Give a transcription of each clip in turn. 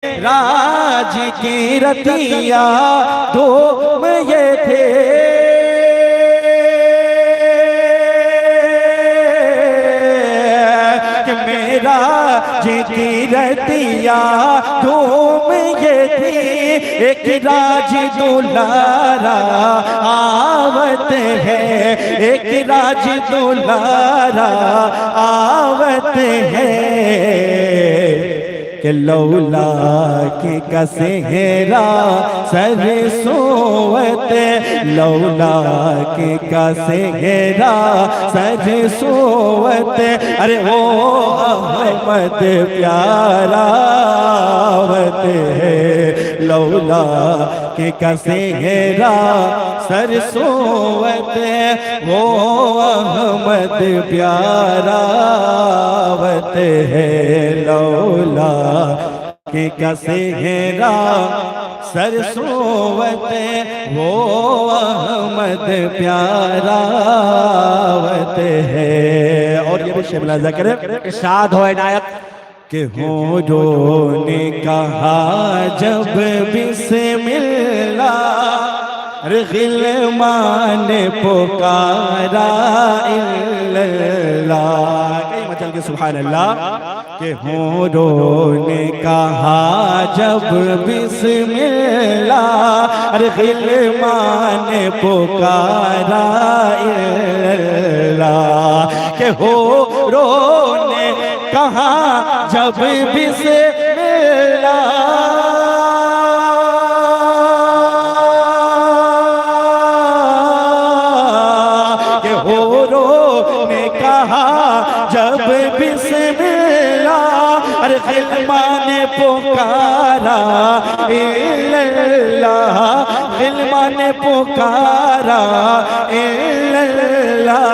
राज की रतिया धूम ये थे, कि मेरा की रतिया धूम ये थी। एक राज दुलारा आवत है, एक राज दुलारा आवत है, कि लौला की कसेहरा सरसोवत, लौला की कसेहरा सरसोवत। अरे वो अहमद प्यारा आवत है, लौला की कसेहरा सरसोवत, वो अहमद प्यारा आवत है, लौला के कसेहरा सरसोवत, वो अहमद प्यारा आवत है। और ये भी शिमला ज़िक्र इरशाद हो इनायत कि हुजूर ने कहा जब बिस्मिल्लाह, गिलमान पुकारा इल्लल्लाह। कई मचल के सुभान अल्लाह। कि हुजूर ने कहा जब बिस्मिल्लाह, गिलमान पुकारा इल्लल्लाह। कि हुजूर ने कहा जब बिस्मिल्लाह, जब बिस्मिल्लाह, अरे गिलमान पुकारा इल्लल्लाह, गिलमान पुकारा इल्लल्लाह।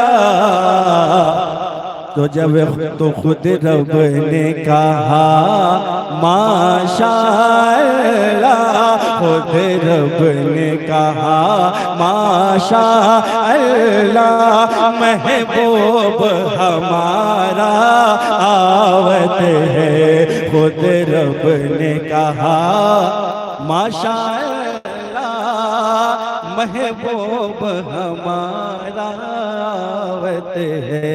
तो जब तो खुद रब ने कहा माशाअल्लाह, खुद रब ने कहा माशाअल्लाह, महबूब हमारा आवत है। खुद रब ने कहा माशाअल्लाह, महबूब हमारा आवत है।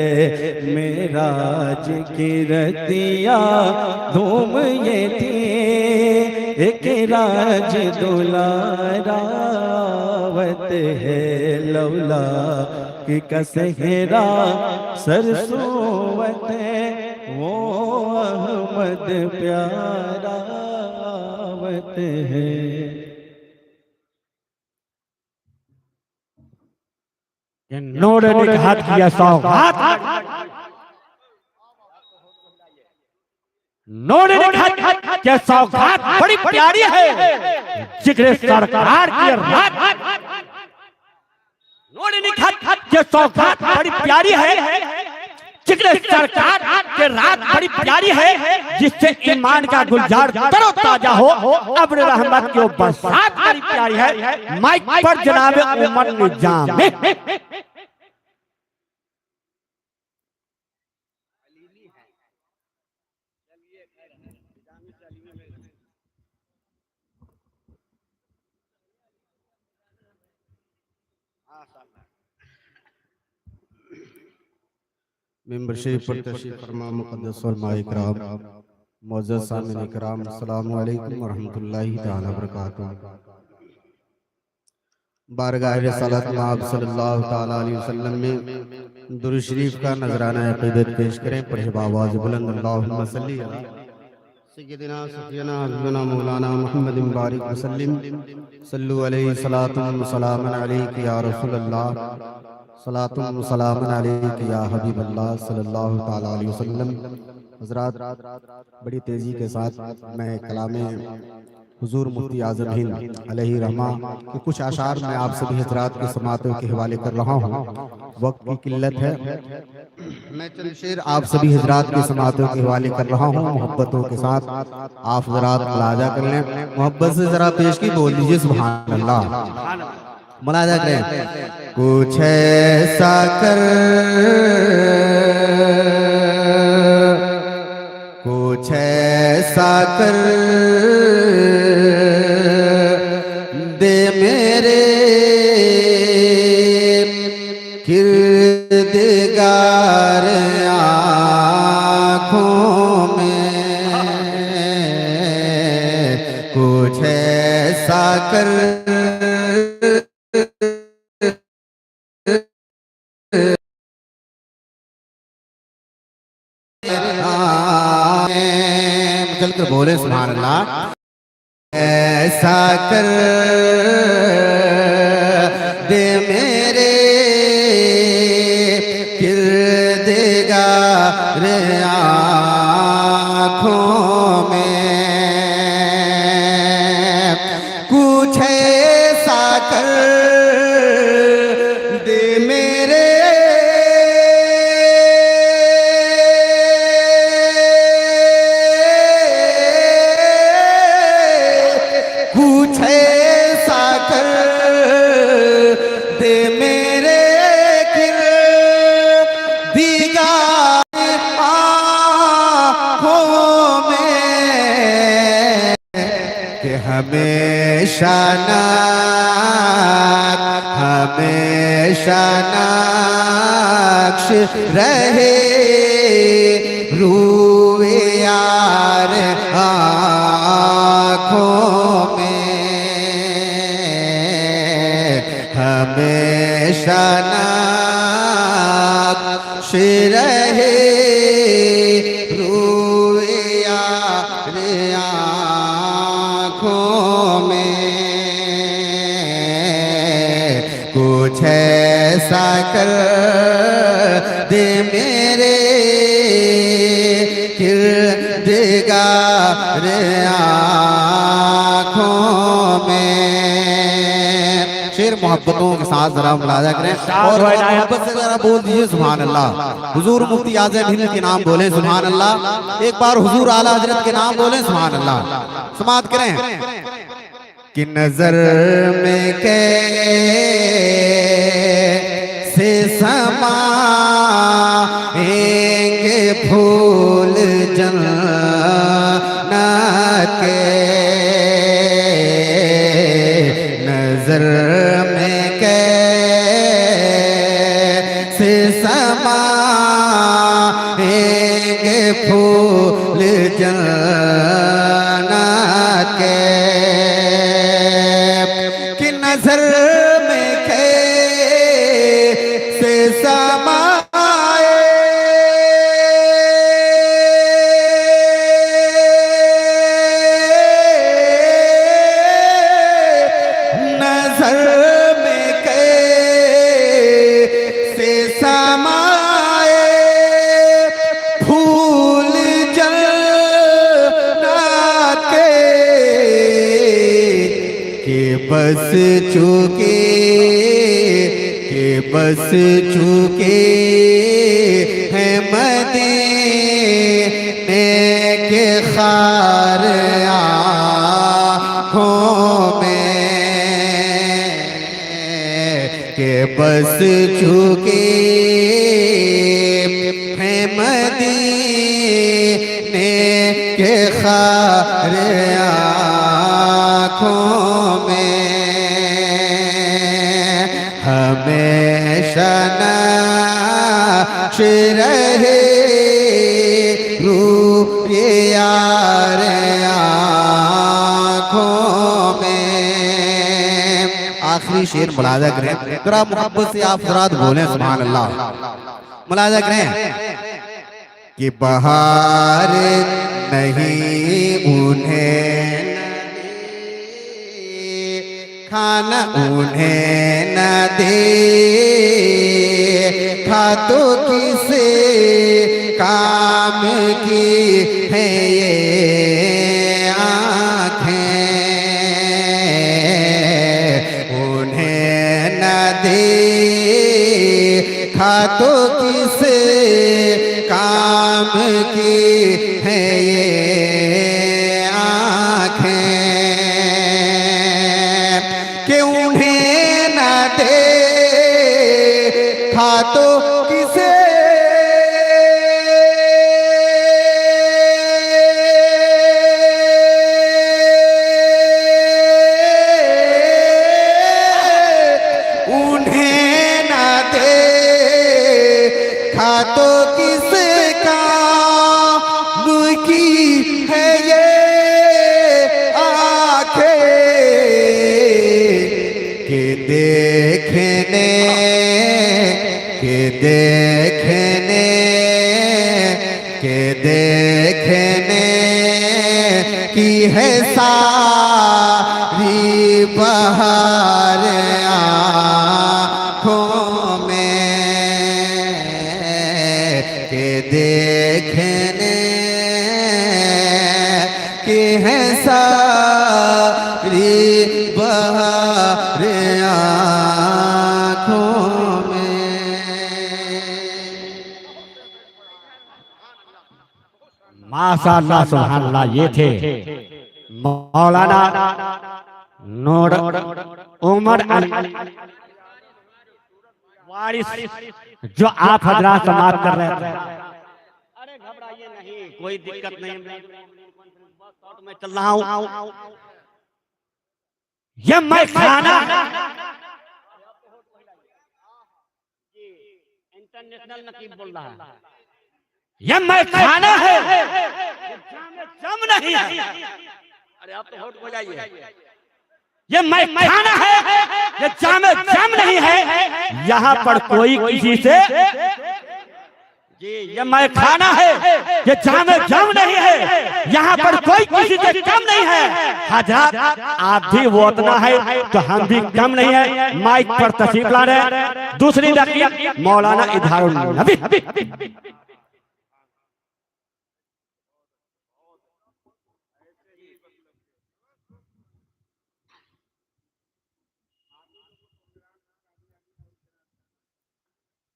मेराज की रतिया धूम ये थी, एक राज दुलारा आवत है, लौला की कसेहरा सरसोवत, वो अहमद प्यारा आवत है। नूर ने हाथ किया सौगात, नूर ने हाथ किया सौगात बड़ी प्यारी है, जिक्र सरकार की रात। नूर ने हाथ किया सौगात बड़ी प्यारी है, जिक्र सरकार के रात बड़ी प्यारी है, जिससे ईमान का गुलजार तरोताजा हो। अब्र रहमत की बरसात बड़ी प्यारी है। माइक पर जनाब उमर निजाम। मेंबर शरीफ पर तशरीफ फरमा मुक़द्दस फरमाए इकराम, मुअज़्ज़ज़ सामिन इकराम, अस्सलामु अलैकुम व रहमतुल्लाहि तआला व बरकातुहू। बारगाह रिसालत में आप सल्लल्लाहु तआला अलैहि वसल्लम में दुरूद शरीफ का नजराना अक़ीदत पेश करें। पढ़े आवाज़ बुलंद अल्लाहुम्मा सल्ली अला सय्यदिना सफ़ीना हबीबना मौलाना मुहम्मदिन बारिक वसल्लिम, सल्लु अलैहि सलातुन व सलामुन अलैका या रसूलल्लाह, सलातुन व सलामुन अलैका या हबीबल्लाह सल्लल्लाहु तआला अलैहि वसल्लम। हज़रात, बड़ी तेज़ी के साथ मैं कलामे हुजूर मुफ्ती आज़म हिंद अलैहि रहमा के कुछ आशार में आप सभी हज़रात के समातों के हवाले कर रहा हूँ। वक्त की किल्लत है, मैं चंद शेर आप सभी हज़रात के समातों के हवाले कर रहा हूँ। मोहब्बतों के साथ आप हज़रात मुलाजा कर लें, मोहब्बत से ज़रा पेश की बोल दीजिए सुभान अल्लाह। मुलाजा करें। कुछ ऐसा कर, कुछ कुछ ऐसा कर दे मेरे किरदगार आँखों में, कुछ ऐसा कर चलकर बोले सुभान अल्लाह। ऐसा कर दे मेरे किरदगार आँखों में, कुछ ऐसा कर दे मेरे कुछ ऐसा कर दे मेरे किरदगार आँखों में, कि हमेशा नाक्श रहे रूए यार आँखों में, हमेशा नाक्श रहे रूए यार आँखों में, कुछ ऐसा कर दे मेरे किरदगार आँखों में। शेर मोहब्बतों के साथ जरा मुलाजा करें और मोहब्बत से जरा बोल दीजिए सुभान अल्लाह। हुजूर मुफ्ती आज़म हिंद के नाम बोले सुभान अल्लाह, एक बार हुजूर आला हजरत के नाम बोले सुभान अल्लाह। समात करें कि नजर में कैसे समाएंगे फूल जन्नत के, नजर में कैसे समाएंगे फूल जन्नत के, कि नजर में कैसे समाए नजर में कैसे समाए फूल जन्नत के बस चुके हैं मदीने के खार आँखों में, के बस चुके हैं मदीने के खार आँखों में, हमेशा नाक्श रहे रूए यार आँखों में। आखिरी शेर मुलाजा करें जरा मोहब्बत से, आप फराद बोलें सुभान अल्लाह। मुलाजा करें कि बहार नहीं उन्हें खाना उन्हें न दे खा तो किसे काम की है ये आँखें, उन्हें न दे खा तो किसे काम की है ये आँखें, कि उन्हें न दे खा तो किसे देखने की है सारी बहार आँखों में, के देखने की है सारी बहार आँखों में। माशाअल्लाह सुभानअल्लाह। ये थे मौलाना नूर उमर वारिस जो आप हजरात समाप्त कर रहे थे। अरे घबराइए नहीं, कोई दिक्कत नहीं, मैं चल रहा हूँ। ये मैं खाना इंटरनेशनल नकीब बोल रहा है, ये मैं खाना है, जम नहीं है। अरे आप तो होट हो जाइए। ये मैं खाना है, ये जम नहीं है। यहाँ पर कोई किसी से जी, ये मैं खाना है, ये जम नहीं है। यहाँ पर कोई किसी से कम नहीं है। हजरत आप भी वो उतना है तो हम भी कम नहीं है। माइक पर तशरीफ ला रहे हैं दूसरी नकीब मौलाना इजहारुल नबी।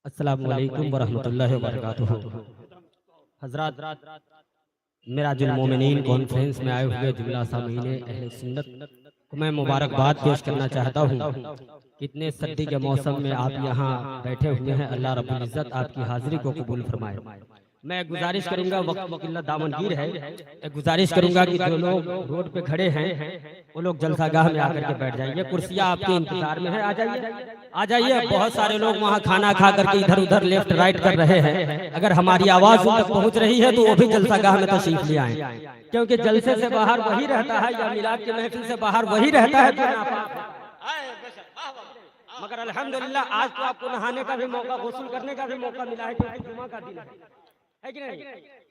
अस्सलामु अलैकुम वरहमतुल्लाहि वबरकातुहू। हज़रात, मिराजुल मोमिनीन कॉन्फ्रेंस में आए हुए जुमला सामीने अहले सुन्नत को मैं मुबारकबाद पेश करना चाहता हूँ। कितने सर्दी के मौसम में आप यहाँ बैठे हुए हैं। अल्लाह रब्बुल इज़्ज़त आपकी हाजिरी को कबूल फरमाए। मैं गुजारिश करूंगा, वक्त वकिल्ला दामनगीर है, गुजारिश करूंगा कि जो लोग रोड पे खड़े हैं वो लोग जलसागाह में आकर के बैठ जाइए। कुर्सियां आपके इंतजार में है, आ जाइए। बहुत सारे लोग वहाँ खाना खा करके इधर उधर लेफ्ट राइट कर रहे हैं। अगर हमारी आवाज उन तक पहुँच रही है तो वो भी जलसागाह में तशरीफ ले आए, क्योंकि जलसे से बाहर वही रहता है या मिलाद के महफिल से बाहर वही रहता है। मगर अल्हम्दुलिल्लाह आज तो आपको नहाने का भी मौका, गुस्ल करने का भी मौका मिला है, क्योंकि जुमा का दिन है कि नहीं?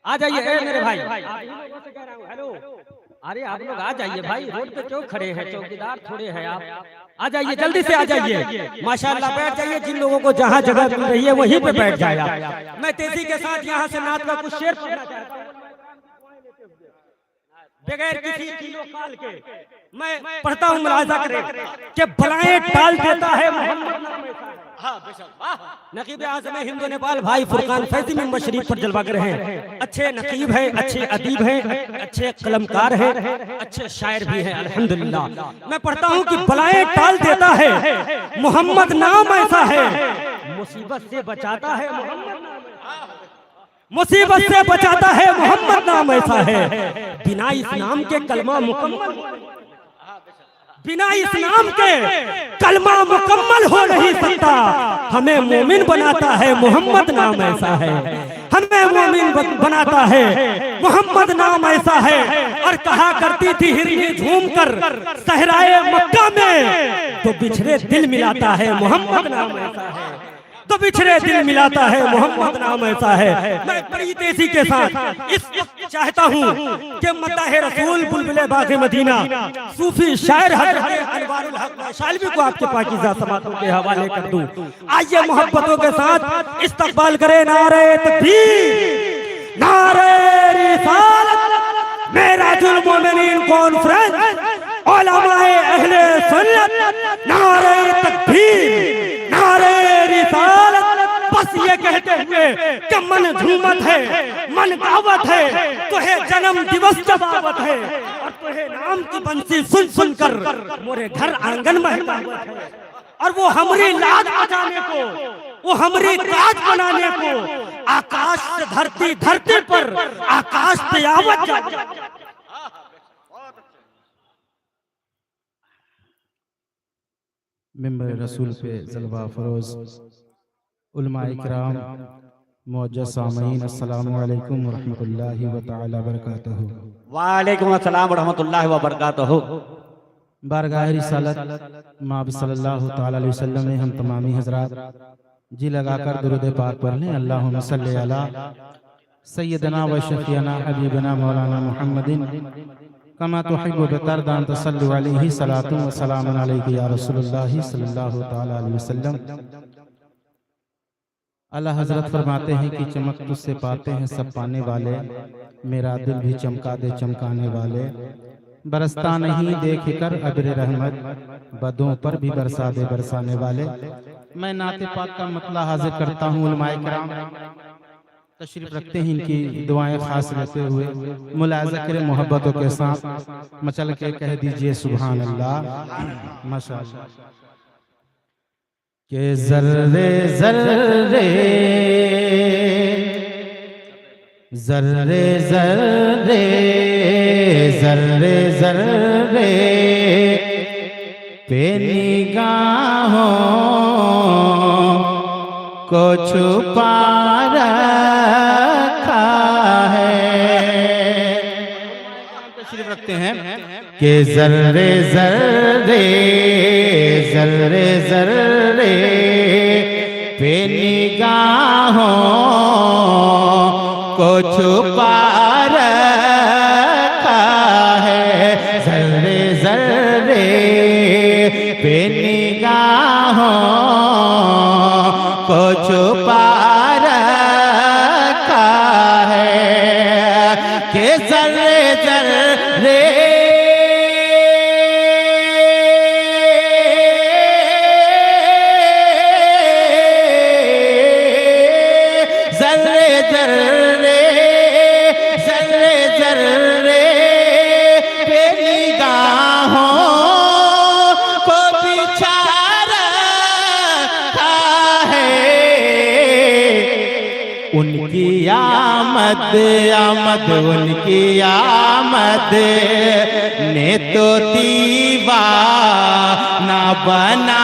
आ जाइए मेरे भाई, आप ही लोगों से कह रहा हूँ हेलो। अरे आप लोग आ जाइए भाई, रोड पे क्यों खड़े हैं? चौकीदार थोड़े हैं आप, आ जाइए, जल्दी से आ जाइए। माशाअल्लाह बैठ जाइए, जिन लोगों को जहाँ जगह मिल रही है वहीं पे बैठ जाए। मैं तेजी के साथ यहाँ से नात का कुछ शेर पढ़ना चाहता हूँ बगैर किसी किलो काल के। मैं पढ़ता हूँ, मुलाहिजा करें कि बलाएं टाल देता है मोहम्मद नाम ऐसा है। नकीब आज़म हिंदू नेपाल भाई फुरकान फैज़ी मेंबर शरीफ पर जलवा कर हैं। अच्छे नकीब हैं, अच्छे अदीब हैं, अच्छे कलमकार हैं, अच्छे शायर भी हैं अल्हम्दुलिल्लाह। मैं पढ़ता हूँ कि बलाएं टाल देता है मोहम्मद नाम ऐसा है, मुसीबत से बचाता है मुसीबत से बचाता है मोहम्मद नाम ऐसा है। बिना इस नाम के कलमा मुकम्मल, बिना इस नाम के कलमा मुकम्मल हो नहीं सकता। हमें मोमिन बनाता है मोहम्मद नाम ऐसा है, हमें मोमिन बनाता है मोहम्मद नाम ऐसा है। और कहा करती थी हिरनी झूम कर सहराए मक्का में, तो बिछड़े दिल मिलाता है मोहम्मद नाम ऐसा है, तो बिछड़े दिल मिलाता है मोहम्मद नाम ऐसा है। मैं बड़ी तेजी के साथ इस चाहता हूँ कि मद्दाह रसूल बुलबुले बाग़े मदीना सूफी शायर हज़रत अनवारुल हक शालवी को आपके पाकीज़ा समातों के हवाले कर दूं। आइए मोहब्बतों के साथ इस्तकबाल करें नारे तकबीर, नारे रिसालत, मिराजुल मोमिनीन कॉन्फ्रेंस, उलमाए अहले सुन्नत, नारे तकबीर, नारे रिसालत। बस ये कहते हुए कि मन झूमत है, मन दावत है, तुहे जन्म दिवस का दावत है, और तुहे नाम की बंसी सुन सुन कर मोरे घर आंगन में है। और वो हमारी लाज बजाने को, वो हमारी ताज बनाने को, आकाश से धरती, धरती पर आकाश पे आवत जाए। मिंबर रसूल पे जलवा फरोज उलमाए किराम मुअज्जज़ सामीन, अस्सलामु अलैकुम व रहमतुल्लाहि व तआला बरकातहू। वालेकुम अस्सलाम व रहमतुल्लाहि व बरकातहू। बारगाह रिसालत माब सल्लल्लाहु तआला अलैहि वसल्लम में हम तमामी हजरात जी लगाकर दुरूद पाक पढ़ लें। अल्लाहुम्मा सल्ली अला सय्यदना व शफीना हबीबना मौलाना मुहम्मदिन कमा तुहिब्बु व तर्दा अन तसल्लु अलैहि सलातु व सलामुन अलैका या रसूलुल्लाह सल्लल्लाहु तआला अलैहि वसल्लम। अल्लाह हजरत फरमाते हैं कि चमक तुझसे पाते हैं सब पाने वाले, मेरा दिल भी चमका दे चमकाने वाले, बरसता नहीं देख कर अब्र रहमत, बदों पर भी बरसा दे बरसाने वाले। मैं नाते पाक का मतला हाजिर करता हूँ। उलमाए किराम तशरीफ रखते हैं, इनकी दुआएं खास लेते हुए मुलाज़ा करें मोहब्बतों के साथ। मचल के कह दीजिए सुभान अल्लाह माशाअल्लाह। के जर्रे जर्रे जर्रे जर्रे जर्रे जर्रे पे निगाहों को छुपा रखा है। तशरीफ रखते हैं कि जर्रे जर्रे जर्रे जर्रे पे निगाहों को छुपा रखा है। जर्रे जर्रे पे निगाहों को छुपा रखा है। कि जर्रे जर्रे जर्रे जर्रे जर्रे जर्रे पे निगाहों को बिछा रखा है। उनकी आमद आमद उनकी आमद ने तो दीवाना बना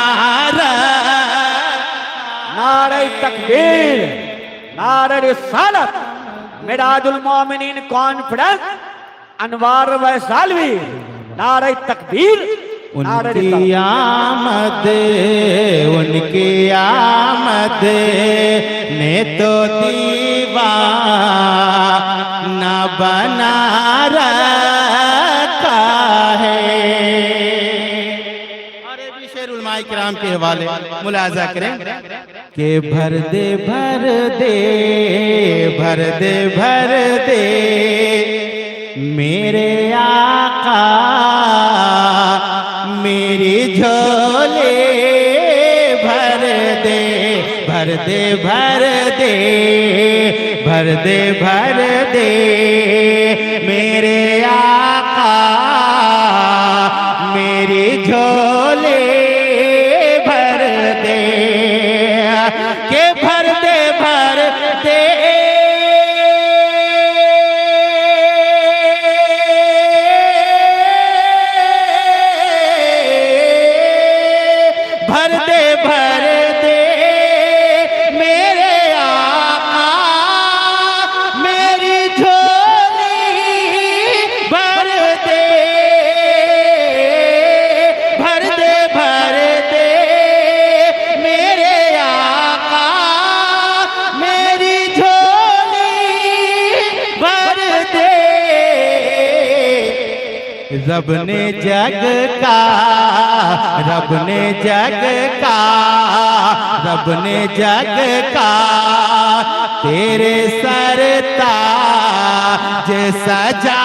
नारे तकबीर, नारे रिसालत, मिराजुल मोमिनीन कॉन्फ्रेंस अनवार वैसालवी, नारे तकबीर, नारे उनकी रिसालत। आमद उनकी आमद ने तो दीवाना बना रखा है। अरे भी शेर उलमाए किराम के हवाले मुलाजा करें कि भर दे भर दे भर दे भर दे मेरे आका मेरी झोले भर दे भर दे भर दे भर दे भर दे मेरे आका मेरी झोले भर दे। के भर दे भर दे भर दे भर दे मेरे आका मेरी झोली भर दे भर दे भर दे मेरे आका मेरी झोली भर दे। रब ने जग का रब ने जग का रब ने जग का तेरे सरताज सजा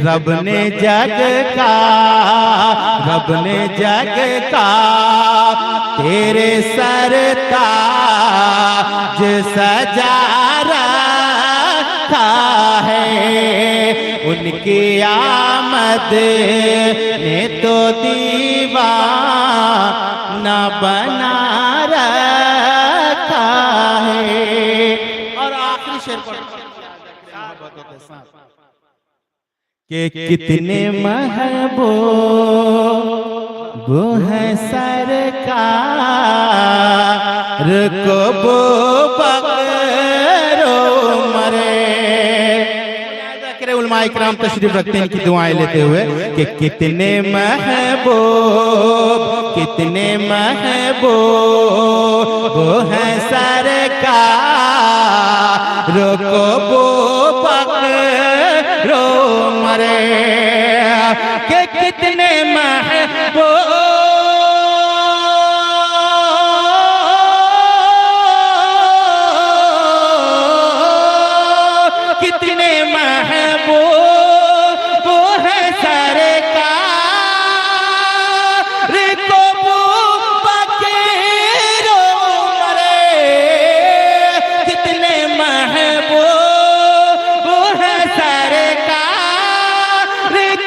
रब ने जग का रब ने जग का तेरे सरताज सजा रखा है। उनकी आमद ने तो दीवाना बना रखा है। और आखिरी शेर के कितने महबूब हैं सरकार को वो बकरो मरे करें उलमाए किराम तशरीफ रखते हैं इनकी दुआएं लेते हुए कि कितने महबूब वो है सरकार को वो पकड़ो मरे कि कितने महबूब कितने महबूब वो है सरकार को वो पकड़ो मरे कितने महबूब वो है सरकार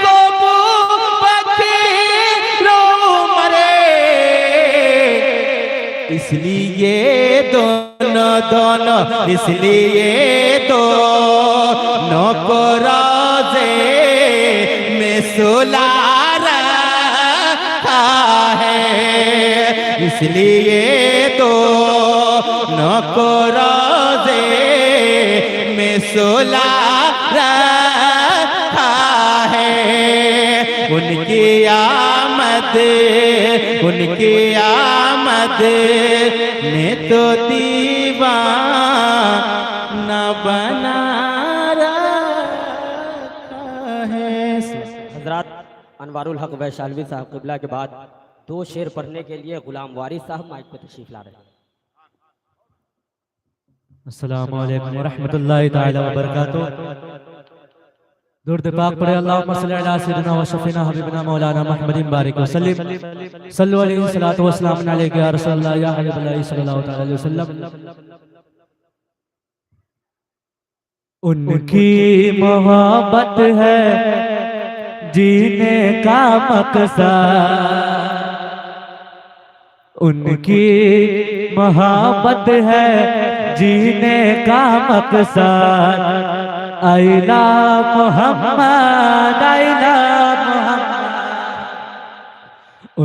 को वो पकड़ो मरे इसलिए दोनों इसलिए दोनों को रोज़े में सुला रखा है इसलिए दोनों को रोज़े में सुला रखा है उनकी आमद ने तो दीवाना बना रखा है। हजरत अनवारुल हक वैशालवी साहब क़िबला के बाद 2 शेर पढ़ने के लिए गुलाम वारिस साहब माइक पे तशरीफ ला रहे हैं। अस्सलामु अलैकुम वरहमतुल्लाहि ताला वबरकातुहू। दुरूद पाक पढ़े अल्लाहुम्मा सल्लि अला सय्यिदिना व शफीना हबीबना मौलाना मुहम्मदिन बारिक वसल्लम सल्लल्लाहु अलैहि सल्लतु व सलाम अलैका या रसूलल्लाह या हबीबल्लाह सल्लल्लाहु तआला अलैहि वसल्लम। उनकी मोहब्बत है जीने का मकसद उनकी मोहब्बत है जीने का मकसद आइला मोहम्मद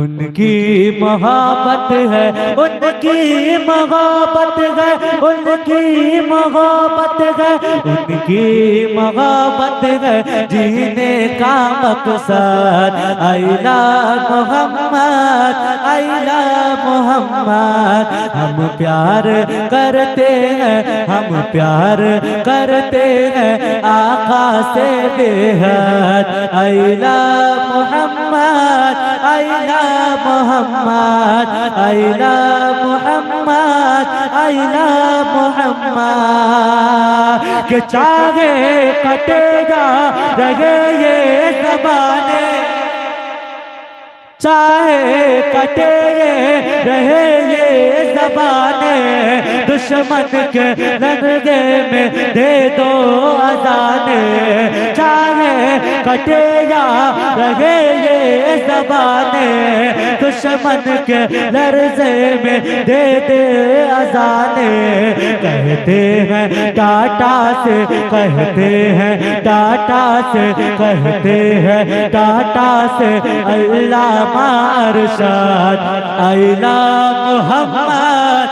उनकी मोहब्बत है उनकी मोहब्बत है उनकी मोहब्बत है उनकी मोहब्बत है जीने का मकसद आइला मोहम्मद हम प्यार करते हैं आका से बेहद आइला मोहम्मद के चाहे कटेगा रहे ये ज़बाने चाहे कटे रहे ये ज़बाने दुश्मन के लड़े में दे दो अज़ाने चाहे कटे या रहे ये ज़बाने दुश्मन के लर्ज़े में दे दे अज़ाने कहते हैं टाटा से अल्लाह अरशद आइला मोहम्मद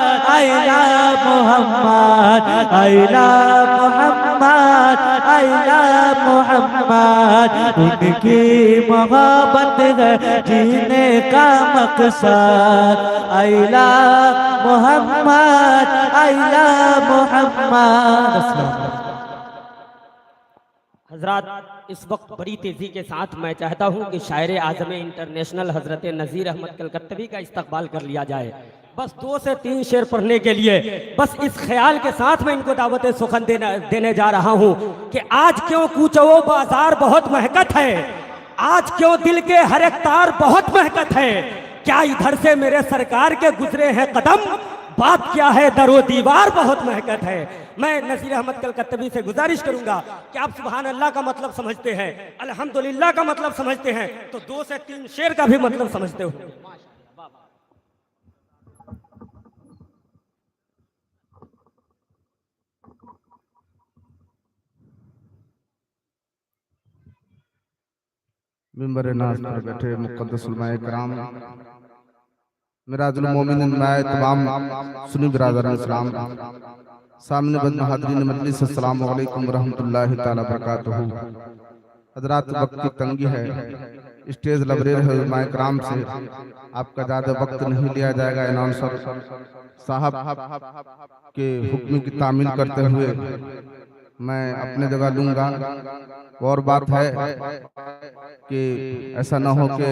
उनकी मोहब्बत है जीने का मकसद आइला मोहम्मद हजरात इस वक्त बड़ी तेजी के साथ मैं चाहता हूं कि शायर आज़म इंटरनेशनल हजरत नज़ीर अहमद कलकत्तवी का इस्तकबाल कर लिया जाए। बस 2 से 3 शेर पढ़ने के लिए बस इस ख्याल के साथ मैं इनको दावत सुखन देने जा रहा हूं कि आज क्यों कूचो बाजार बहुत महकत है आज क्यों दिल के हर एक तार बहुत महकत है क्या इधर से मेरे सरकार के गुजरे हैं कदम बात क्या है दरो दीवार बहुत महकत है। मैं नज़ीर अहमद कलकत्तवी से गुजारिश करूंगा कि आप सुभान अल्लाह का मतलब समझते हैं अल्हम्दुलिल्लाह का मतलब समझते हैं तो 2 से 3 शेर का भी मतलब समझते हो। मिंबर नाज़ पर बैठे मुक़द्दस उलमाए किराम मिराजुल मोमिनीन मैं तमाम सुन्नी बिरादरान इस्लाम सामने बद हाज़रीन मजलिस, अस्सलामु अलैकुम व रहमतुल्लाहि ताला बरकातहू। हज़रात, वक्त की तंगी है, स्टेज लबरेर है उलमाए कराम से, आपका ज़्यादा वक्त नहीं लिया जाएगा। अनाउंसर साहब के हुक्म की तामील करते हुए मैं अपने जगह लूंगा। और बात है कि ऐसा ना हो कि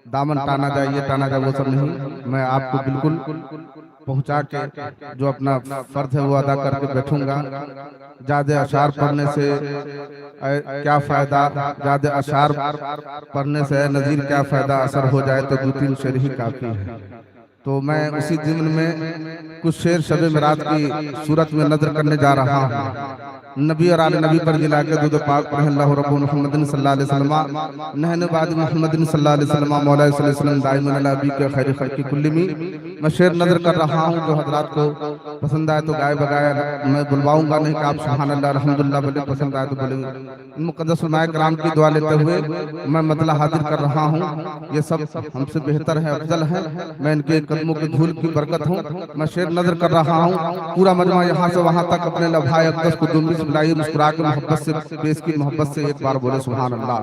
दामन टाना जाए, ये टाना जाए, वो सब नहीं। मैं आपको बिल्कुल पहुंचा के जो अपना फर्ज है वो अदा करके बैठूंगा। ज्यादा अशार पढ़ने से क्या फायदा, ज्यादा अशार पढ़ने से नजीर क्या फायदा, असर हो जाए तो 2-3 शेर ही काफी है। तो मैं उसी ज़िम्न में कुछ शेर शब मेराज की सूरत में नजर करने जा रहा हूँ। नबी और आले नबी पर जिला के दूध पाक पढ़ अल्लाह रब्बु मुहम्मदिन सल्लल्लाहु अलैहि वसल्लम नहन बाद मुहम्मदिन सल्लल्लाहु अलैहि वसल्लम मौला सल्लल्लाहु अलैहि वसल्लम दाइमन अला अबी के खैर खल्क़ि कुल्ली में। मैं शेर नजर कर रहा हूँ, जो हजरात को पसंद आए तो गाय बगाया मैं बुलवाऊंगा नहीं कि आप सुभान अल्लाह अल्हम्दुलिल्लाह बोले, पसंद आए तो बोलेंगे। इन मुक़द्दस उलमाए कराम की दुआ लेते हुए मैं मतला हाजिर कर रहा हूँ। ये सब हमसे बेहतर है, अफजल है, मैं इनके कदमों की धूल की बरकत हूँ। मैं शेर नजर कर रहा हूँ। पूरा मजमा यहाँ से वहाँ तक अपने लभाए अक़दस को दुम्बिस बुलाइए, मुस्कुरा के मोहब्बत से, बेस की मोहब्बत से एक बार बोले सुभान अल्लाह।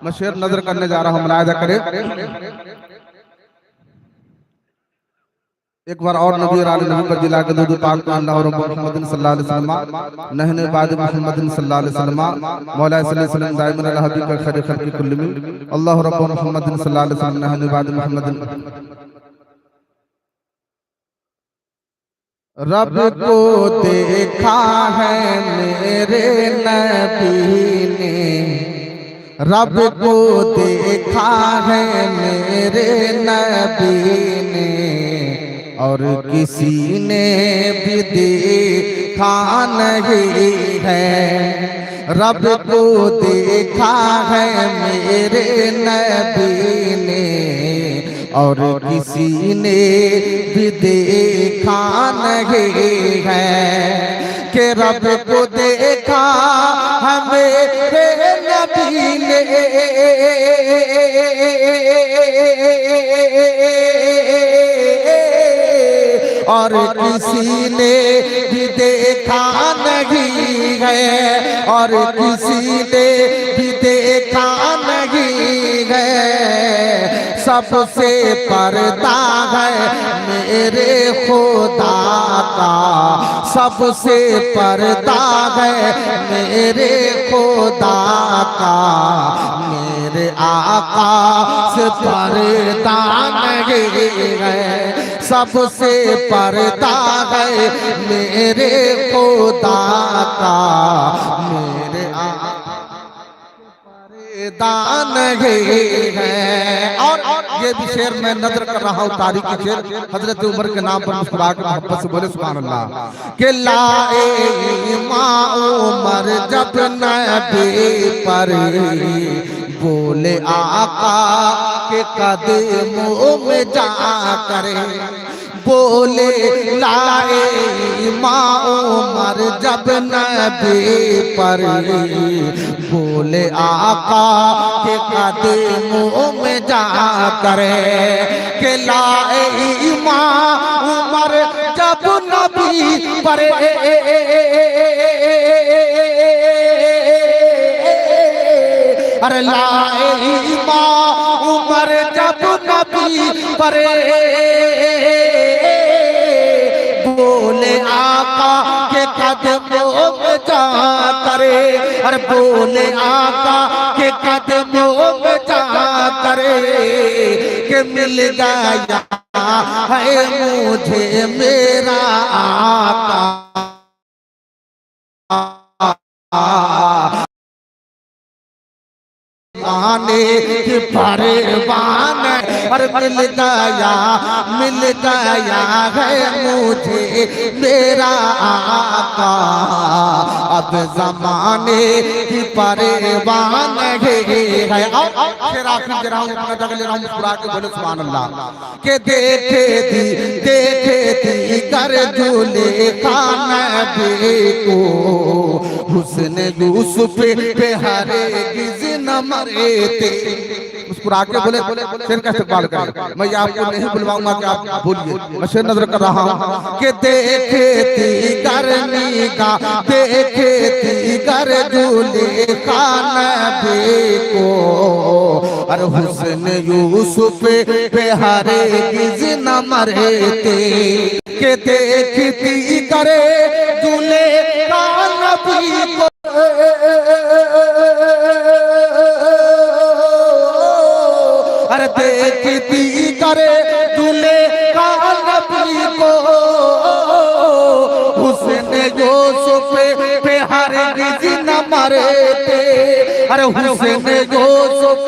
मैं शेर नजर करने जा रहा हूँ, मुलाहिजा करें। एक बार और नबी और आले नबी पर जिला के दूध पाक अल्लाह और मुहम्मदिन सल्लल्लाहु अलैहि वसल्लम नहने बाद मुहम्मदिन सल्लल्लाहु अलैहि वसल्लम मौला सल्लल्लाहु अलैहि वसल्लम दाइमन अला हबी का खैर खल्क़ि कुल्ली में। अल्लाह रब्बु मुहम्मदिन सल्लल्लाहु अलैहि वसल्लम नहने बाद मुहम्मदिन। रब को देखा है मेरे नबी ने, रब को देखा है मेरे नबी ने, और किसी ने भी देखा नहीं है। रब को देखा है मेरे नबी ने, और किसी ने भी देखा नहीं है। कि रब को देखा है मेरे नबी ने, और किसी ने भी देखा नहीं है, और किसी ने भी देखा नहीं है। सबसे पर्दा है मेरे खुदा का, सबसे पर्दा है मेरे खुदा का, मेरे आका से पर्दा नहीं है। सबसे पर्दा है मेरे खुदा का, मेरे पर्दा नहीं है। और ये भी शेर मैं नजर कर रहा हूँ, तारीखी शेर हजरत उमर के नाम पर मुस्कुरा के मोहब्बत से बोले सुभान अल्लाह। के लाए इमाम उमर जब नबी पर बोले आका के कदमों में जा करे, बोले लाए इमाम उमर जब नबी पर बोले आका के कदमों में जा करे। के लाए इमाम उमर जब नबी पर अरे लाए इमाम उमर जब नबी पर बोले आका के कदमों में जा करे, अरे बोले आका के कदमों में जा करे। के मिल गया है मुझे मेरा आका, आने की परवान, और मिल गया है मुझे मेरा आका। अब जमाने की परवान है। फिर आखिर दे रहा हूँ, अपना जगह ले रहा हूँ, मुस्कुरा के बोले सुभान अल्लाह। के देखे थी कर झूले खाना को, हुस्न यूसुफ पे हरगिज़ न मरे थे। मुस्कुरा के बोले शेर का इस्तकबाल करें। मैं आपको नहीं बुलवाऊंगा कि आप बोलिए, मैं शेर नजर कर रहा हूँ कि देखती करनी का देखती कर दूल्हे खान को और हुस्न यूसुफ पे हरगिज़ न मरते के देखती करे दूल्हे खान को अरे देखती करे दूल्हे खान को हुस्न यूसुफ पे हरगिज़ न मरते अरे हुस्न यूसुफ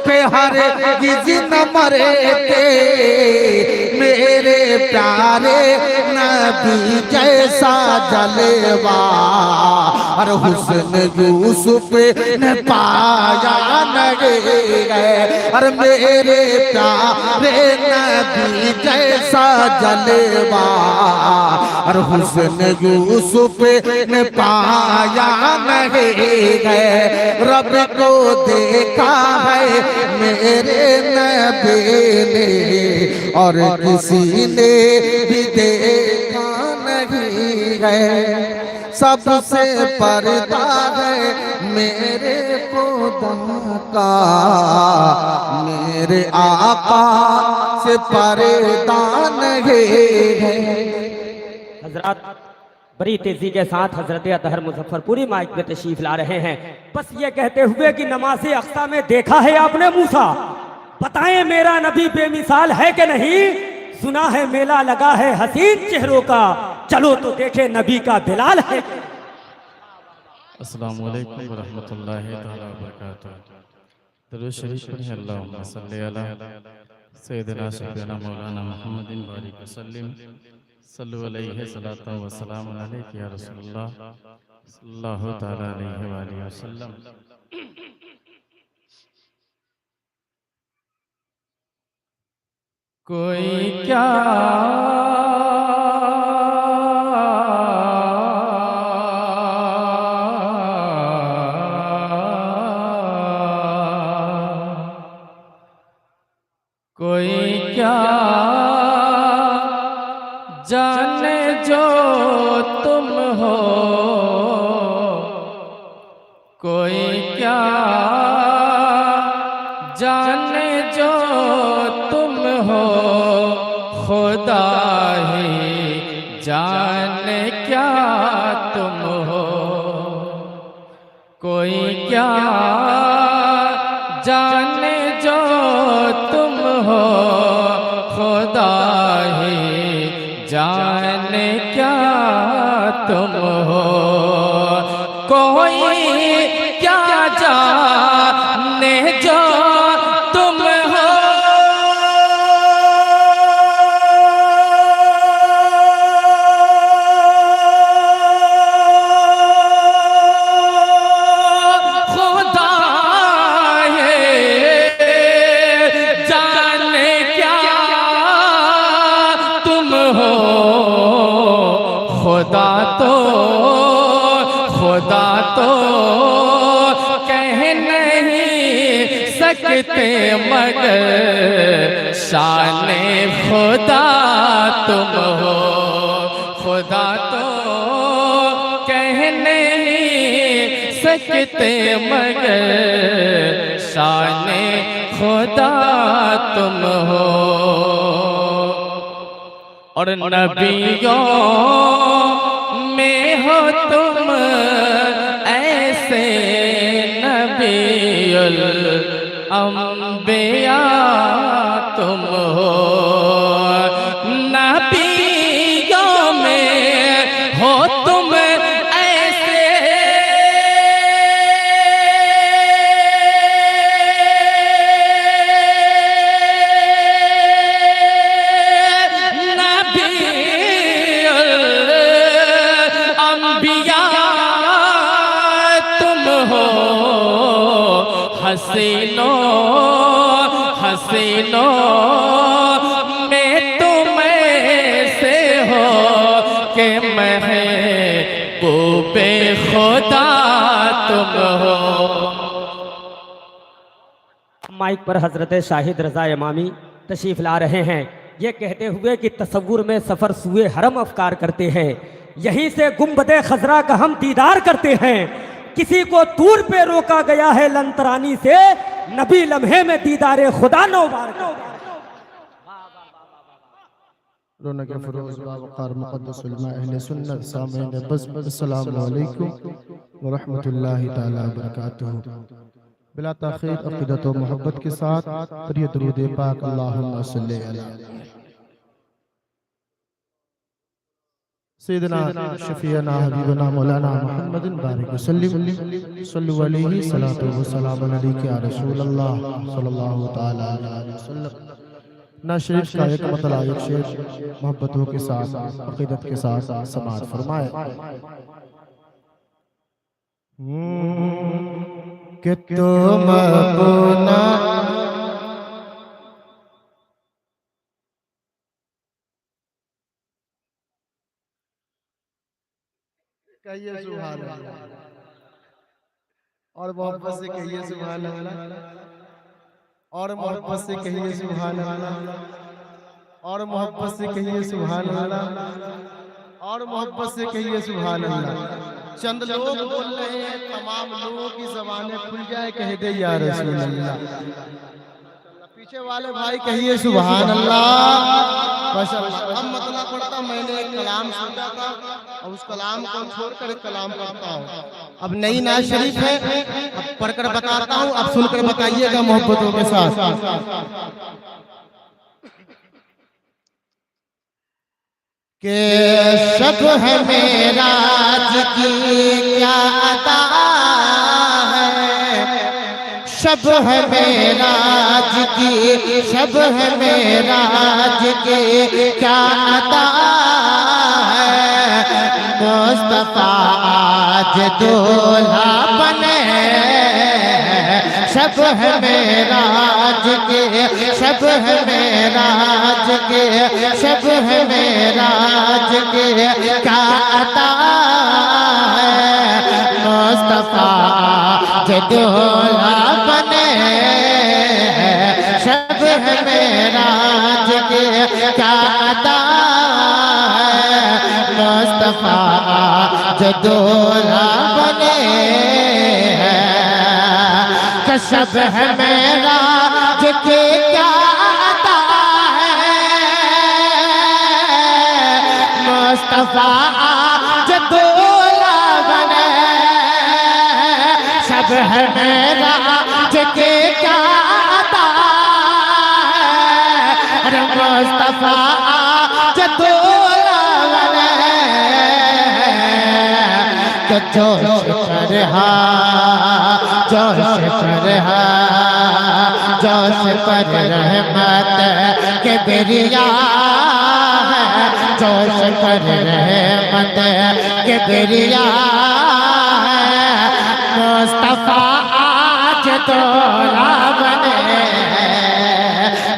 पे हरगिज़ न मरते मेरे प्यारे नबी जैसा जलवा और हुस्न यूसुफ ने पाया नहीं गए और मेरे प्यारे नबी जैसा जलवा और हुस्न यूसुफ ने पाया नहीं गए रब को देखा है मेरे नबी ने और किसी ने भी देखा नहीं है सबसे पर्दा है मेरे खुदा का मेरे आका से पर्दा नहीं है। हजरत बड़ी तेजी के साथ हजरत अतहर मुजफ्फरपुरी माइक में तशरीफ ला रहे हैं। बस ये कहते हुए कि नमाज़े अक्सा में देखा है आपने मूसा, बताएं मेरा नबी बेमिसाल है कि नहीं। सुना है मेला लगा है हसीन चेहरों का, चलो तो देखे नबी का बिलाल है। अस्सलामु अलैकुम व रहमतुल्लाहि तआला व बरकातहू। दरूद शरीफ पढ़िए अल्लाहुम्मा सल्ली अला सय्यिदिना सय्यिदिना मौलाना मुहम्मदिन बारिक वसल्लिम सल्लु अलैहि सलातु व सलामु अलैका या रसूलल्लाह सल्लल्लाहु तआला अलैहि व आलिहि वसल्लम। कोई क्या कोई क्या जाने जो तुम हो कोई क्या जाने जो तुम हो खुदा ही जाने क्या तुम हो कोई क्या जाने जो तुम हो खुदा ही जाने क्या तुम हो कोई क्या जाने जो तुम हो खुदा है जाने क्या तुम हो खुदा तो कह नहीं सकते मगर शाने खुदा तुम हो खुदा तो कह नहीं सकते मगर शाने खुदा तुम हो और नबियों में हो तुम ऐसे नबीउल अंबिया तुम हो नबियों में हो तुम ऐसे हसीनो हसीनो में तुम से हो के महबूबे खुदा तुम हो माइक पर हजरत शाहिद रजा इमामी तशरीफ ला रहे हैं, ये कहते हुए कि तसव्वुर में सफ़र सुए हरम अफकार करते हैं, यहीं से गुंबदे खजरा का हम दीदार करते हैं। किसी को तूर पे रोका गया है लंतरानी से, नबी लम्हे में दीदारे खुदा नौबार का। रौनक फरोज़ बावक़ार मुक़द्दस उलमा अहले सुन्नत सामीन बज़्म अस्सलामु अलैकुम व रहमतुल्लाहि ताला व बरकातुहू। बिला ताख़ीर अक़ीदत व मोहब्बत के साथ प्रिय दुरूद पाक अल्लाहुम्मा सल्लि अला सय्यिदना शफ़ीअना हबीबना मौलाना मुहम्मदिन बारिक वसल्लम सल्लल्लाहु अलैहि सलातो व सलाम अलैका या रसूल अल्लाह सल्लल्लाहु तआला अलैहि वसल्लम। ना शरीफ का एक मतला एक शेर मोहब्बतों के साथ अक़ीदत के साथ समाअत फरमाए कि तुम अपना कहिए सुभान अल्लाह और मोहब्बत से कहिए सुभान अल्लाह और मोहब्बत से कहिए सुभान अल्लाह और मोहब्बत से कहिए सुभान अल्लाह और मोहब्बत से कहिए सुभान अल्लाह। चंद लोग बोल रहे हैं, तमाम लोगों की ज़बानें खुल जाए, कह दे या रसूल अल्लाह। पीछे वाले भाई कहिए सुभान अल्लाह। बस अब मतलब पढ़ता, मैंने एक कलाम सुना था और उस कलाम को छोड़कर कलाम पढ़ता हूँ। अब नई नाज शरीफ है, अब पढ़कर बताता हूँ, अब सुनकर बताइएगा मोहब्बतों के साथ। के शब है मेराज की क्या अता है, शब है मेराज की, शब है मेराज की क्या अता है। मुस्तफा आज दूल्हा बने, शब है मेराज के, शब है मेराज के, शब है मेराज के क्या अता है। मुस्तफा आज दूल्हा बने, शब है मेराज के क्या अता है। मुस्तफा आज दूल्हा बने हैं, शब है मेराज के क्या अता है। मुस्तफा आज दूल्हा बने, शब है मेराज के क्या अता है। अरे मुस्तफा आज दूल्हा बने, तो जोश पर जोश पर जोश पर रहमत के बिरिया है, जोश पर रहमत के बिरिया है। मुस्तफा आज दूल्हा बने,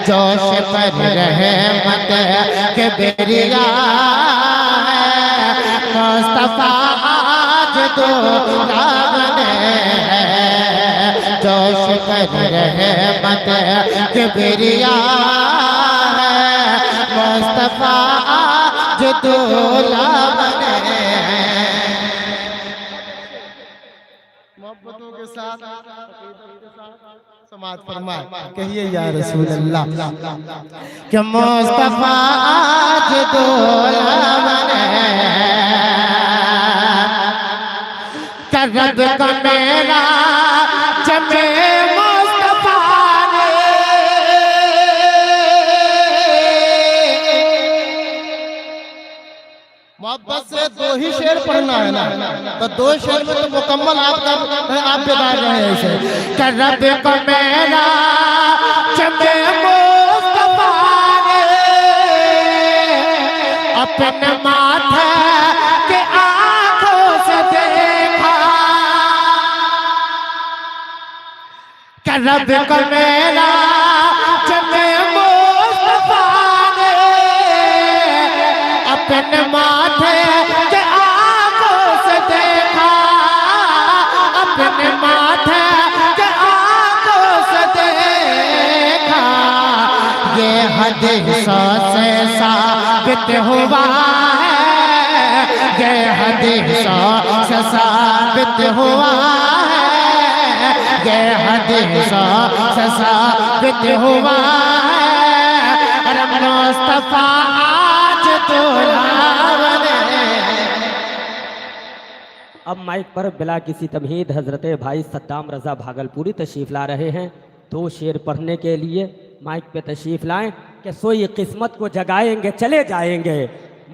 जोश पर रहमत के बिरिया है। मुस्तफा आज दूल्हा बने, जोश पर रहमत के बिरिया है। मुस्तफा आज दूल्हा बने। मोहब्बतों के साथ समाज फरमाए, कहिए या रसूल अल्लाह। कि मुस्तफा आज दूल्हा बने, रब का मेरा जमे मुस्तफा ने। मोहब्बत से दो ही शेर पढ़ना है ना, तो दो शेर में तो मुकम्मल आप बेदार रहे हैं इसे। रब का मेरा जमे मुस्तफा ने, अपने माथे के आंखों से देखा। रब का मेरा जमे मुस्तफा ने, अपने माथे के आंखों से देखा। अपने माथे के आंखों से देखा। हदीसों से साबित हुआ है, ये हदीसों से साबित हुआ है, ये हदीसों से साबित हुआ है। अरे मुस्तफा आज दूल्हा बने। अब माइक पर बिला किसी तमहीद हजरत भाई सद्दाम रजा भागलपुरी तशरीफ ला रहे हैं। 2 शेर पढ़ने के लिए माइक पे तशरीफ लाएं कि सोई किस्मत को जगाएंगे चले जाएंगे,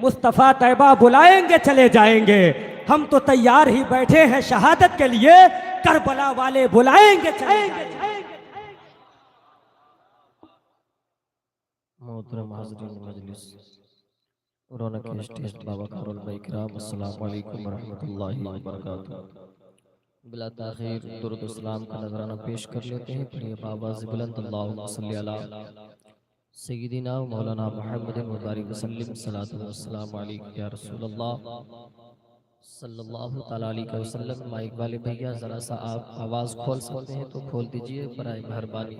मुस्तफ़ा तैयबा बुलाएंगे चले जाएंगे, हम तो तैयार ही बैठे हैं शहादत के लिए, करबला वाले बुलाएंगे चलेंगे। मोहतरम हाज़रीन मजलिस, रौनक स्टेज बाबा कारल भाई किराम, अस्सलाम वालेकुम व रहमतुल्लाहि व बरकातहू। बिला ताखीर दुरूद व सलाम का नजराना पेश कर लेते हैं। प्रिय आवाज़ बुलंद अल्लाहुम्मा सल्ली अला सय्यिदिना व मौलाना मुहम्मदिन व बारिक वसल्लम, सलातु व सलाम अलैका या रसूलल्लाह सल्लल्लाहु तआला अलैहि वसल्लम। माइक वाले भैया जरा सा आप आवाज़ खोल सकते हैं तो खोल दीजिए बराए मेहरबानी।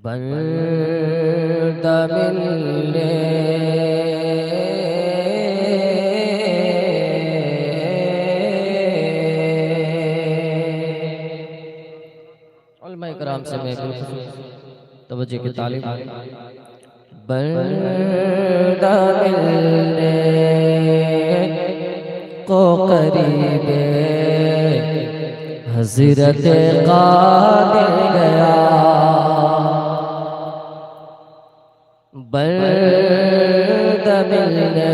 बंदा मिलने उलमा इकराम से मैं तवज्जो की तालीम। बंदा मिलने को करीबे हज़रत क़ादिर गया, बंदा मिलने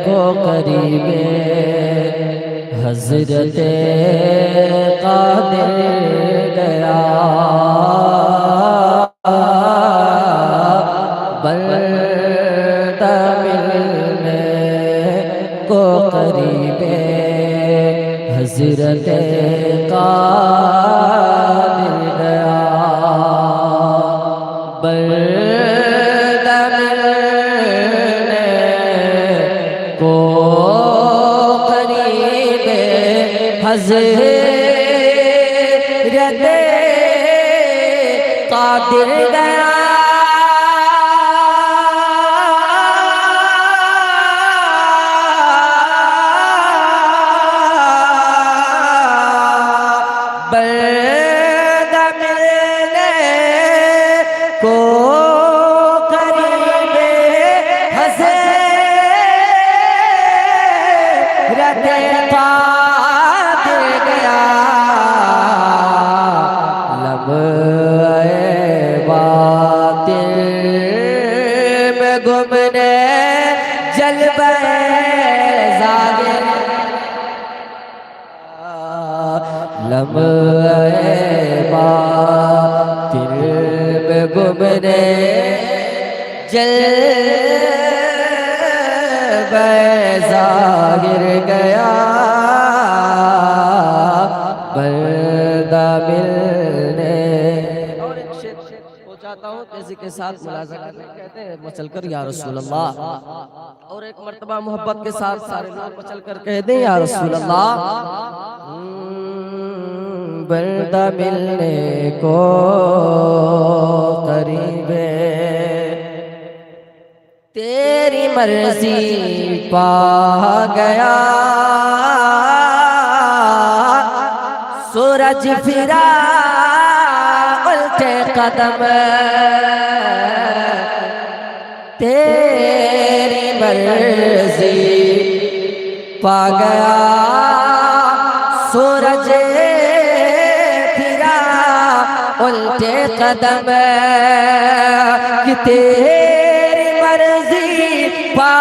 को करीबे हज़रत क़ादिर गया, बंदा मिलने को करीबे हज़रत क़ादिर गया, बंदा मिलने को करीबे हज़रत क़ादिर गया, बंदा मिलने को करीबे हज़रत क़ादिर गया, लम्हे बातिल में गुमने जलवे ज़ाहिर, लम्हे बातिल में गुमने जलवे ज़ाहिर गया, बंदा मिलने। और एक शेर हो जाता हूँ तेजी के साथ मुलाज़ा करने, कहते हैं मचल कर या रसूल अल्लाह, और एक मर्तबा मोहब्बत के साथ सारे लोग मचल कर कह दें या रसूल अल्लाह। बंदा मिलने को करीबे तेरी मर्जी पा गया, सूरज फिरा उल्टे कदम, तेरी मर्जी पा गया, सूरज फिरा उल्टे कदम, कि तेरी मर्जी पा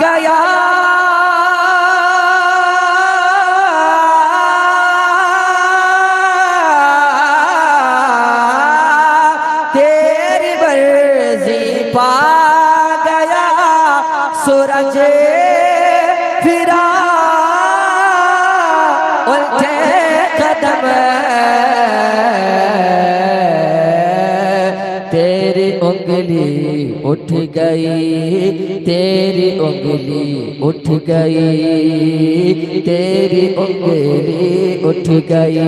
गया, तेरी मर्जी पा गया, सूरज फिरा उल्टे कदम, तेरी उंगली उठ गई, तेरी उंगली उठ गई, तेरी उंगली उठ गई,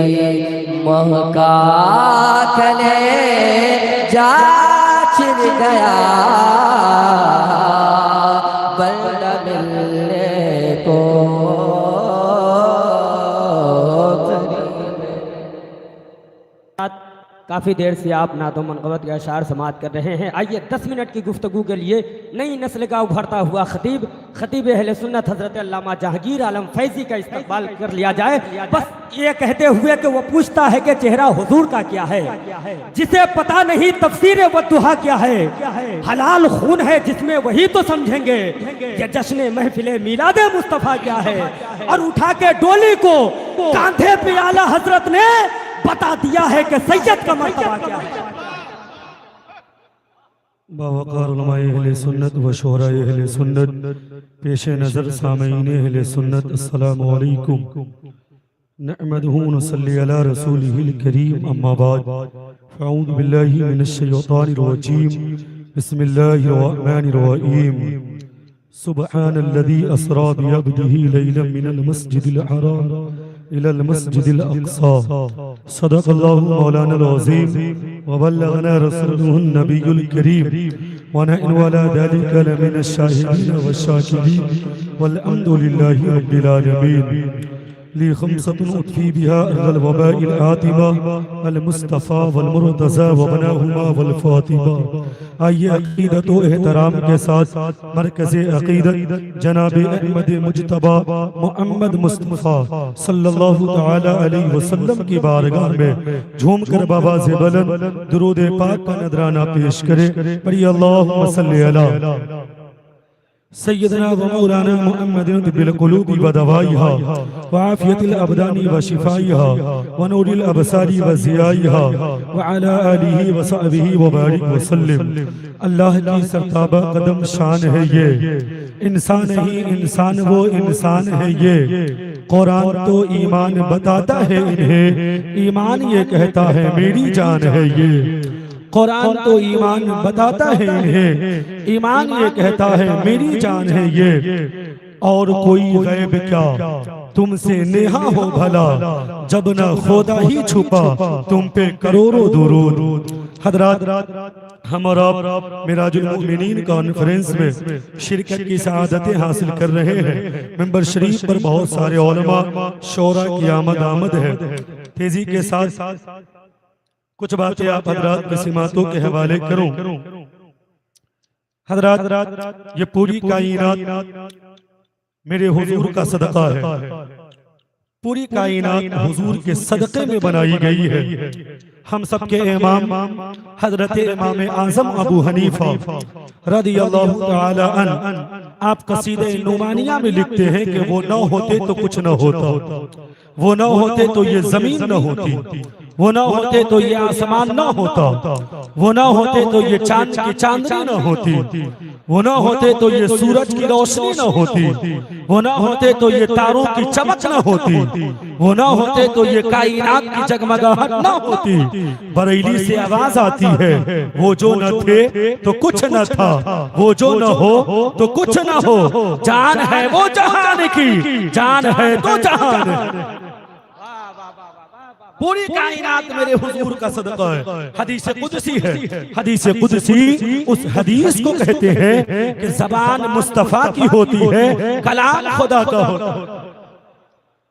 महका खले जा छिड़ गया बल्ला मिलने को। काफ़ी देर से आप नातो मनक़बत का अशार समात कर रहे हैं। आइए 10 मिनट की गुफ्तगू के लिए नई नस्ल का उभरता हुआ खतीब अहले सुन्नत हज़रत अल्लामा जहांगीर आलम फैज़ी का इस्तक़बाल कर लिया जाए। बस ये कहते हुए कि वो पूछता है कि चेहरा हुजूर का क्या है, जिसे पता नहीं तफसीर वद्दुहा क्या है, हलाल खून है जिसमें वही तो समझेंगे ये जश्न महफिल मीलाद मुस्तफ़ा क्या है। और उठा के डोली को कांधे पे आला हजरत ने बता दिया है कि सैयद का मर्तबा क्या है। बावकार उलमाए अहले सुन्नत व शोहराए अहले सुन्नत, पेश नज़र सामईन अहले सुन्नत, अस्सलामु अलैकुम। नहमदुहु व नसल्ली अला रसूलिहिल करीम, अम्मा बाद, फ़अऊज़ु बिल्लाहि मिनश शैतानिर रजीम, बिस्मिल्लाहिर रहमानिर रहीम। सुब्हानल्लज़ी अस्रा बिअब्दिही लैलन मिनल मस्जिदिल हराम इलल मस्जिदिल अक़सा, सदक़ल्लाहु मौलाना अज़ीम व बल्लगना रसूलुहुन नबियुल करीम व नहनु अला ज़ालिका लमिनश शाहिदीन व शाकिरीन वल हम्दुलिल्लाहि रब्बिल आलमीन। ली खम्सतुन उत्फी बिहा अर्ज़ल वबाइल आतिबा अल मुस्तफ़ा वल मुर्तज़ा व बनाहुमा वल फातिबा। आइए अक़ीदत व एहतराम के साथ मरकज़ अक़ीदत जनाब अहमद मुज्तबा मोहम्मद मुस्तफ़ा सल्लल्लाहु तआला अलैहि वसल्लम की बारगाह में झूम कर बाबाज़े बुलंद दुरूद पाक का नजराना पेश करे। पढ़िए अल्लाहुम्मा सल्ली अला सय्यदना व मौलाना मुहम्मदिन बिल क़ुलूबि व दवाइहा व आफ़ियतिल अबदानी व शिफ़ाइहा व नूरिल अबसारी व ज़ियाइहा व अला आलिहि व सहबिहि व बारिक व सल्लिम। अल्लाह की सरताबा कदम शान है ये, इंसान ही इंसान वो इंसान है ये। कुरान तो ईमान बताता है इन्हें, ईमान ये कहता है मेरी जान है ये। कुरान तो ईमान बताता है इन्हें, ईमान ये कहता है मेरी जान है ये। और कोई गैब क्या तुमसे नेहा हो भला, जब न खुदा ही छुपा तुम पे करोड़ों दुरूद। हज़रात हमारा मिराजुल मोमिनीन कॉन्फ्रेंस में शिरकत की सआदतें हासिल कर रहे हैं। मेंबर शरीफ पर बहुत सारे उलमा शोरा की आमद है। तेजी के साथ कुछ बातें आप हजरात की सिमातों के हवाले करूं। हजरात ये पूरी कायनात मेरे हुजूर का सदका है, पूरी कायनात हुजूर के सदक़े में बनाई गई है। हम सबके इमाम हजरत इमाम आज़म अबू हनीफा रदियल्लाहु तआला अन्हु, आप कसीदे नुमानिया में लिखते हैं कि वो न होते तो कुछ न होता, वो न होते तो ये जमीन न होती, वो न होते तो ये आसमान न होता, वो न होते तो ये चांद की चांदनी न होती, वो न होते तो ये सूरज की रोशनी न होती, वो न होते तो ये तारों की चमक न होती, वो न होते तो ये कायनात की जगमगाहट न होती। बरेली से आवाज आती है, वो जो न थे तो कुछ न था, वो जो न हो तो कुछ न हो। जान है वो जहान की, जान है तो जहान। पूरी कायनात मेरे हुजूर का सदका है। हदीस कुदसी है, हदीस कुदसी उस हदीस को कहते हैं कि ज़बान मुस्तफ़ा की होती है, कलाम खुदा का होता है।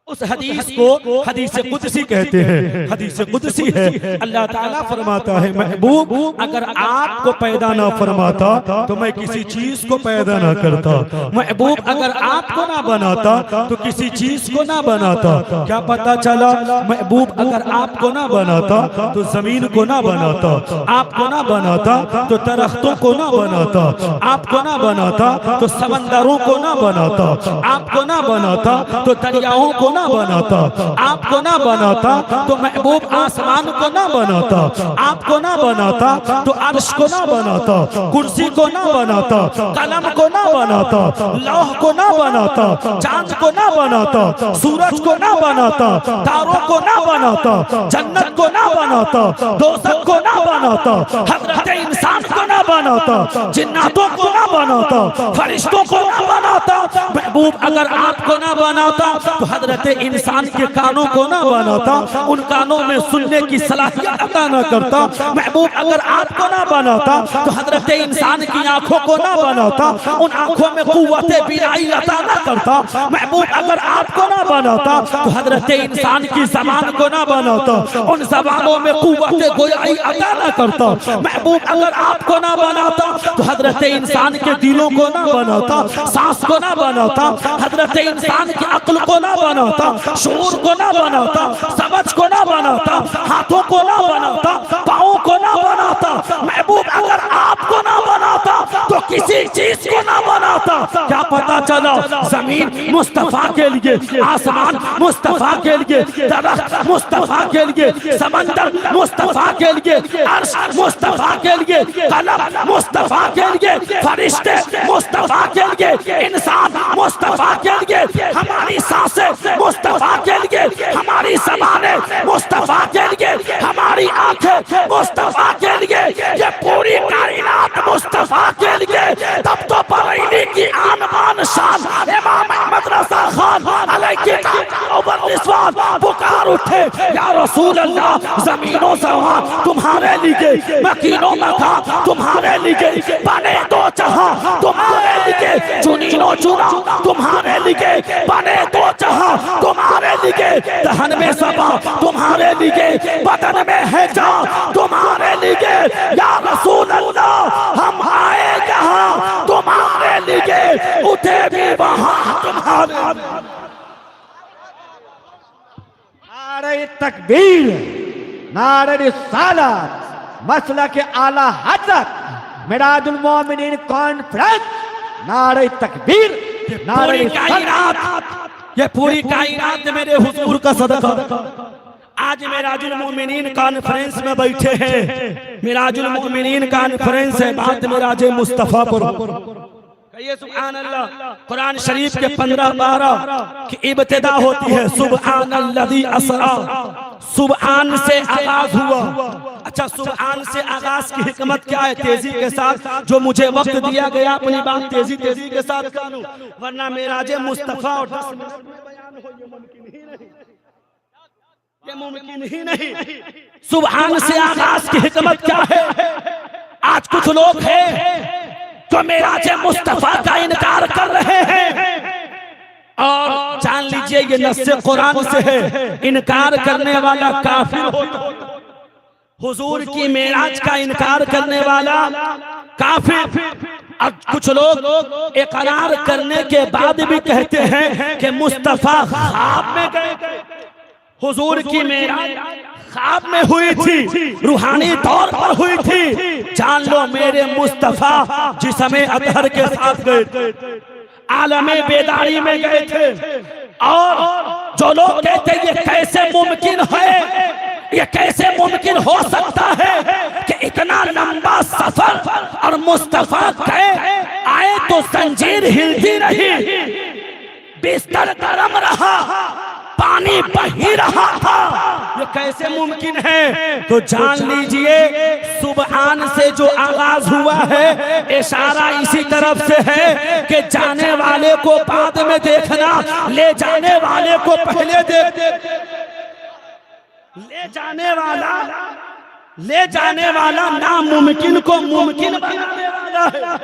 उस हदीस को हदीस कुदसी कहते हैं। हदीस कुदसी है, अल्लाह ताला फरमाता है, महबूब अगर आपको पैदा ना फरमाता तो मैं किसी चीज को पैदा ना करता। महबूब अगर आपको ना बनाता तो किसी चीज को ना बनाता। क्या पता चला? महबूब अगर आपको ना बनाता तो जमीन को ना बनाता, आपको ना बनाता तो दरख्तों को ना बनाता, आपको ना बनाता तो समंदरों को ना बनाता, आपको ना बनाता तो दरियाओं को ना बनाता, आपको ना बनाता तो महबूब आसमान को ना बनाता, आपको ना बनाता तो अर्श को ना बनाता, कुर्सी को ना बनाता, कलम को ना बनाता, लौह को ना बनाता, चांद को ना बनाता, सूरज को ना बनाता, तारों को ना बनाता, जन्नत को ना बनाता, दोज़ख को ना बनाता, हज़रत इंसान को ना बनाता, जिन्नातों को ना बनाता, फरिश्तों को ना बनाता। महबूब अगर आपको ना बनाता तो हज़रत इंसान के कानों को ना बनाता, उन कानों में सुनने की सलाहियत अता ना करता। महबूब अगर आपको ना बनाता तो हजरत इंसान की आंखों को ना बनाता, उन आंखों में कुव्वते बिनाई अता ना करता। महबूब अगर आपको ना बनाता तो हजरत इंसान की जबान को ना बनाता, उन जबानों में कुव्वते गोयाई अता ना करता। महबूब अगर आपको ना बनाता तो हजरत इंसान के दिलों को ना बनाता, सांस को ना बनाता, हजरत इंसान की अक्ल को ना बनाता, शऊर को ना बनाता, समझ को ना बनाता, हाथों को ना बनाता, पाँव को ना बनाता। महबूब अगर आपको ना बनाता तो किसी चीज को ना बनाता। क्या पता चला जमीन मुस्तफा के लिए, आसमान मुस्तफा के लिए, दरख्त मुस्तफा के लिए, समंदर मुस्तफा के लिए, अर्श मुस्तफा के लिए, कलम मुस्तफा के लिए, फरिश्ते मुस्तफा के लिए, इंसान मुस्तफा के लिए, हमारी सांसें मुस्तफा के लिए, हमारी ज़बानें मुस्तफा के लिए, हमारी आंखें मुस्तफा के लिए, ये पूरी कायनात मुस्तफा के लिए। तब तो बरेली की आन बान शान इमाम अहमद रज़ा खान अलैहि रिज़वान पुकार उठे, या रसूल अल्लाह, ज़मीनों ज़मान तुम्हारे लिए, मकीनों मकान तुम्हारे लिए, बने दो जहां तुम्हारे लिए, चुनीनो चुना तुम्हारे लिए, बने दो जहां तुम्हारे लिए, दहन में सबा तुम्हारे लिए, बदन में है जान तुम्हारे लिए। या रसूल अल्लाह, हम आए यहाँ तुम्हारे लिए, उठे भी वहां तुम्हारे। नारे तकबीर, नारे रिसालत, मसला के आला हजरत, मिराजुल मोमिनीन कॉन्फ्रेंस, नारे तकबीर, नारे रिसालत। ये पूरी कायनात मेरे हुजूर का सदका। आज मिराजुल मोमिनीन कॉन्फ्रेंस में बैठे हैं, मिराजुल मोमिनीन कॉन्फ्रेंस है, बात मिराजे मुस्तफा पर। कहिए सुभान अल्लाह। कुरान शरीफ के 15-12 की इब्तिदा होती है, सुब्हानल्लज़ी असरा, सुबहान से आगाज हुआ। अच्छा, सुबहान से आगाज की हिकमत क्या है? तेजी के साथ जो मुझे वक्त दिया गया अपनी बात तेजी के साथ करूं, वरना मेराजे मुस्तफा और 10 मिनट में बयान हो, ये मुमकिन ही नहीं। सुबहान से आगाज की हिकमत क्या है? आज कुछ लोग हैं जो मेराजे मुस्तफा का इनकार कर रहे हैं, और जान लीजिए ये नस्से कुरान से है, इनकार करने वाला काफिर होता। हुजूर की मेराज का इनकार करने वाला काफिर। अब कुछ लोग इकरार करने के बाद भी कहते हैं कि मुस्तफा ख्वाब में गए। हुजूर की मेराज ख्वाब में हुई थी, रूहानी तौर पर हुई थी। जान लो मेरे मुस्तफा जिसमें अतहर के साथ गए थे, आलमे बेदारी में गए थे। और जो लोग कहते ये कैसे मुमकिन है, ये कैसे मुमकिन हो सकता है कि इतना लंबा सफर और मुस्तफा गए, आए तो जंजीर हिलती रही, बिस्तर गरम रहा, पानी बही रहा था, ये कैसे मुमकिन है? तो जान लीजिए सुबहान से जो आगाज हुआ है, इशारा इसी तरफ से है कि जाने वाले को बाद में देखना, ले जाने वाले को पहले देख। ले जाने वाला नामुमकिन को मुमकिन बनाने वाला है।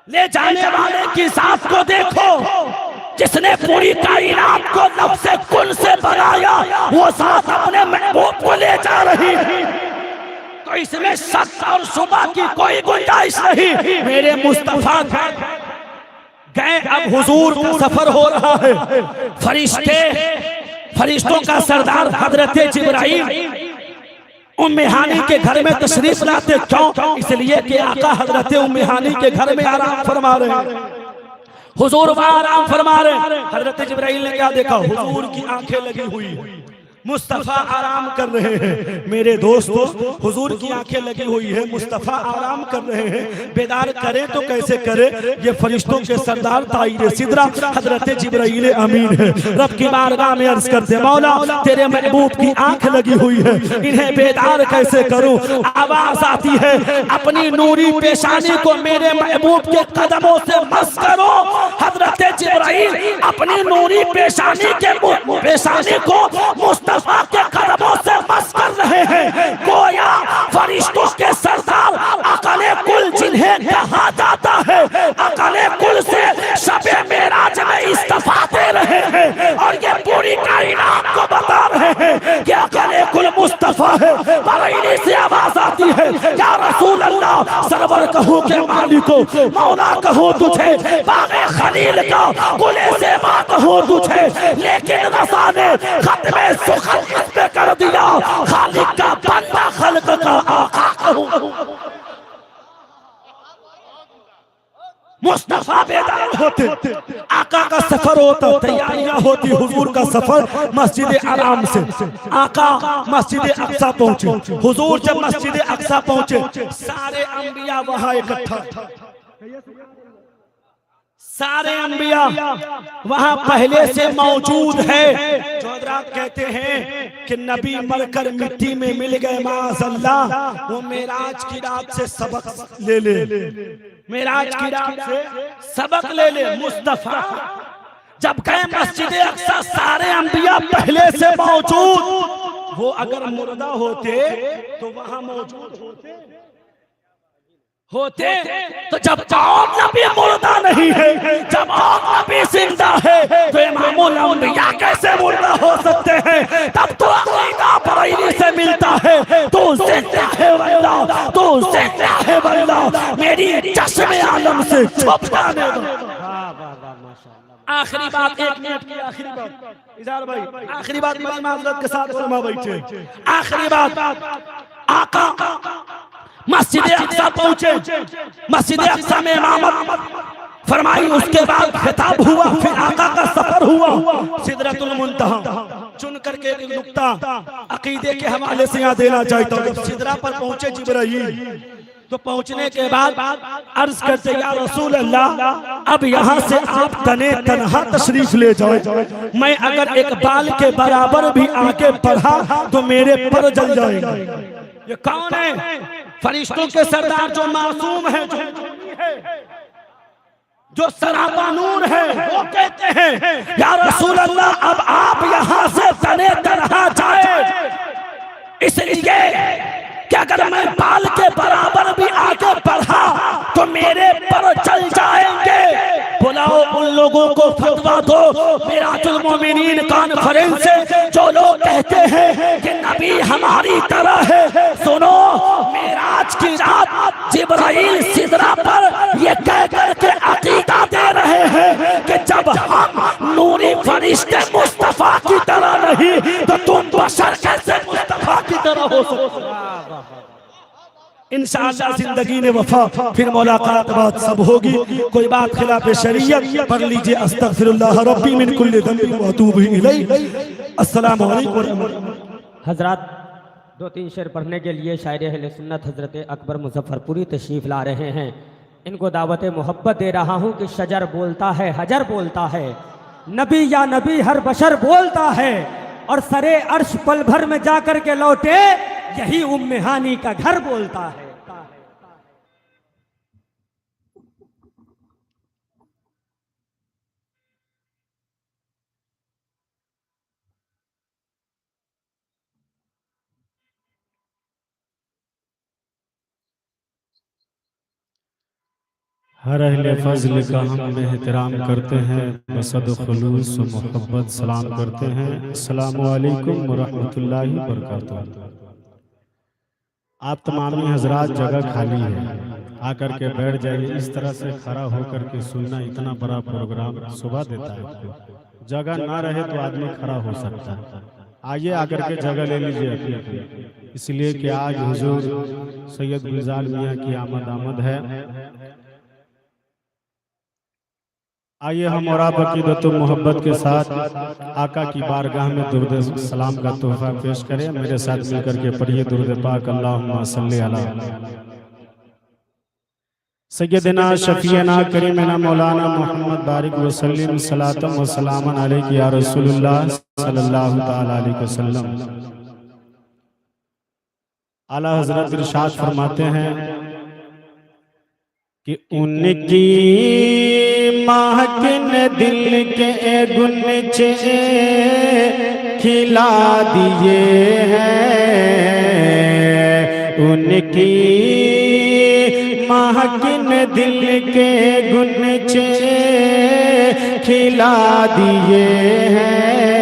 ले जाने वाले की साथ को देखो, जिसने पूरी कायनात को नफ्से कुल से बनाया, वो साथ अपने महबूब को ले जा रही है। तो इसमें शक और शुबा की कोई गुंजाइश नहीं। मेरे मुस्तफा गए, अब हुजूर का सफर हो रहा है। फरिश्तों का सरदार हजरत जिब्राइल उम्मे हानी के घर में तशरीफ लाते। क्यों? इसलिए कि आका हजरत उम्मे हानी के घर में आराम फरमा रहे हैं, हुजूर वहां आराम फरमा रहे हैं। हजरत जिब्राइल ने क्या देखा? हुजूर की आंखें लगी हुई, मुस्तफा आराम कर रहे हैं। मेरे दोस्तों, हुजूर की आंखें लगी हुई है, मुस्तफा आराम कर रहे हैं। बेदार करें तो कैसे करें? ये फरिश्तों के सरदार ताईर सिदरा हजरत जिब्राइल अमीन है। रब की बारगाह में अर्ज करते, मौला तेरे महबूब की आंख लगी हुई है, इन्हें बेदार कैसे करूं? आवाज आती है, अपनी नूरी पेशानी को मेरे महबूब के कदमों से मस करो। हजरत जिब्राइल अपनी नूरी पेशानी को मुस्तफा के कदमों से मस कर रहे हैं। गोया फरिश्तों के सरदार अकले कुल जिन्हें कहा जाता है, अकले कुल से शबे मेराज में इस्तीफा दे रहे हैं और ये पूरी कायनात को बता रहे हैं कि अकले कुल मुस्तफा है। बरेली से आवाज आती है, या रसूल अल्लाह, सरवर कहूं के मालिको, मौला कहूं तुझे, बागे खलील का गुले से मां कहूं तुझे, लेकिन रसा ने खत्मे सुखत पे कर दिया, खालिक का बंदा खल्क का आका कहूं। मुस्तफा बेदार होते, आका का सफर होता, तैयारियां होती, हुजूर का सफर मस्जिद आराम से। आका मस्जिद अक्सा पहुंचे। हुजूर जब मस्जिद अक्सा पहुंचे, सारे अंबिया वहां इकट्ठा, सारे अंबिया वहां पहले से मौजूद है। जो हज़रात कहते हैं कि नबी मरकर मिट्टी में मिल गए माज़अल्लाह, वो मेराज की रात से सबक ले ले, मेराज की रात से सबक ले ले। मुस्तफा जब गए मस्जिद अक्सा, सारे अंबिया पहले से मौजूद। वो अगर मुर्दा होते तो वहां मौजूद होते तो जब कौम नबी मुर्दा नहीं है, जब कौम नबी जिंदा है, तो इमामुल अंबिया कैसे मुर्दा हो सकते हैं? तब तो अकीदा बरेली से मिलता है, तो जिंदा है वल्लाह, तो जिंदा है वल्लाह, मेरी चश्मे आलम से छुप जाने दो। आखिरी बात, 1 मिनट की आखिरी बात, इज़ार भाई, आखिरी बात बड़ी माजरत के साथ फरमा बैठे। आखिरी बात, आका मस्जिद अक्सा पहुंचे, मस्जिद अक्सा में इमामत फरमाई, उसके बाद खिताब हुआ, फिर आका का सफर हुआ सिदरतुल मुंतहा। चुन करके एक नुक्ता अकीदे के हवाले से यहाँ देना चाहता हूँ। सिदरा पर पहुंचे जिब्राइल, तो पहुंचने के बाद अर्ज करते, या रसूल अल्लाह, अब यहाँ से आप तने तनहा तशरीफ ले जाओ। मैं अगर एक बाल के बराबर भी आके पढ़ा तो मेरे पर जल जाएगा। ये कौन है? फरिश्तों के सरदार जो मासूम है, जो सरापा नूर है, वो कहते हैं, या रसूल अल्लाह, अब आप यहाँ से तने तनहा जाए, इसलिए कि अगर मैं बाल के बराबर भी आगे बढ़ा तो मेरे पर चल जाएंगे। बुलाओ उन लोगों को, फतवा दो मिराजुल मोमिनीन कॉन्फ्रेंस से, जो लोग कहते हैं कि नबी हमारी तरह है। सुनो, मेराज की रात जिब्राइल सिदरा पर ये कह करके अकीदा दे रहे हैं कि जब हम नूरी फरिश्ते मुस्तफा की तरह नहीं, तो तुम बशर कैसे मुस्तफा की तरह हो सकते? इंशाअल्लाह जिंदगी ने वफा, फिर मुलाकात बात सब होगी। कोई बात खिलाफ शरीयत पढ़ लीजिए, अस्तगफिरुल्लाह रब्बी मिन कुल्ली ज़ंबिन व अतूबु इलैहि। अस्सलामु अलैकुम व रहमतुल्लाह। हजरात 2-3 शेर पढ़ने के लिए शायर अहले सुन्नत हजरत अकबर मुजफ्फरपुरी तशरीफ ला रहे हैं। इनको दावत मोहब्बत दे रहा हूँ कि शजर बोलता है, हजर बोलता है, नबी या नबी हर बशर बोलता है, और सरे अर्श पल भर में जाकर के लौटे, यही उम्मे हानी का घर बोलता है। हर अहले फजल का हम एहतराम करते हैं, बसद खुलूस व मोहब्बत सलाम करते हैं। अस्सलामु अलैकुम व रहमतुल्लाहि व बरकातुहू। आप तमामी हजरात, जगह खाली है, आकर के बैठ जाइए। इस तरह से खड़ा होकर के सुनना इतना बड़ा प्रोग्राम शोभा देता है आपको। जगह ना रहे तो आदमी खड़ा हो सकता है। आइए आकर के जगह ले लीजिए अपनी, इसलिए कि आज हुजूर सैयद गुलजार मियाँ की आमद है। आइए हम और आप अकीदत व मोहब्बत के साथ आका की बारगाह में दुरूद सलाम का तोहफा पेश करें। मेरे साथ मिलकर के पढ़िए दुरूद पाक अल्लाहुम्मा सल्ली अला सय्यदना शफीना करीमना मौलाना मोहम्मद बारिक वसल्लम सलातम व सलामन अलैहि या रसूलुल्लाह सल्लल्लाहु तआला अलैहि वसल्लम। आला हजरत इरशाद फरमाते हैं कि उनकी महकिन दिल के गुनचे खिला दिए हैं। उनकी महकिन दिल के गुनचे खिला दिए हैं।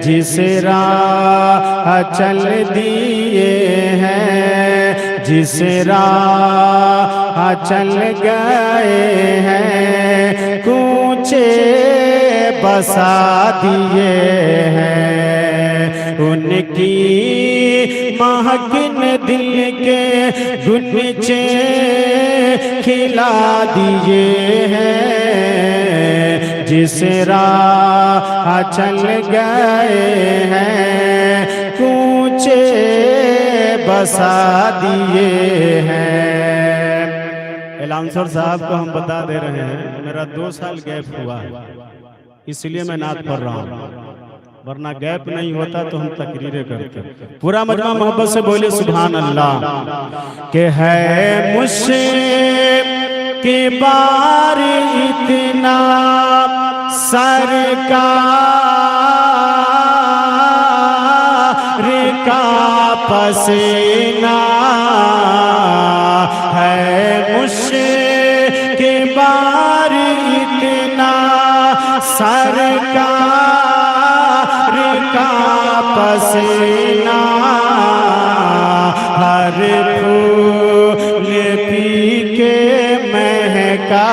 जिस राह चल दिए हैं, जिस राह चल गए हैं, कूचे बसा दिए हैं। उनकी महकिन दिल के गुनचे खिला दिए हैं। जिस राह चल गए हैं, कूचे बसा दिए हैं। एलाउंसर साहब को हम बता दे रहे हैं मेरा 2 साल गैप हुआ है, इसलिए मैं नात पढ़ रहा हूँ, वरना गैप नहीं होता तो हम तकरीरें करते। पूरा मजमा मोहब्बत से बोले सुभान अल्लाह। के है मुश्किल बार इतना सरकार का पसीना है। मुश्किल बार इतना सरकार का पसीना। हर फूल पी के महका,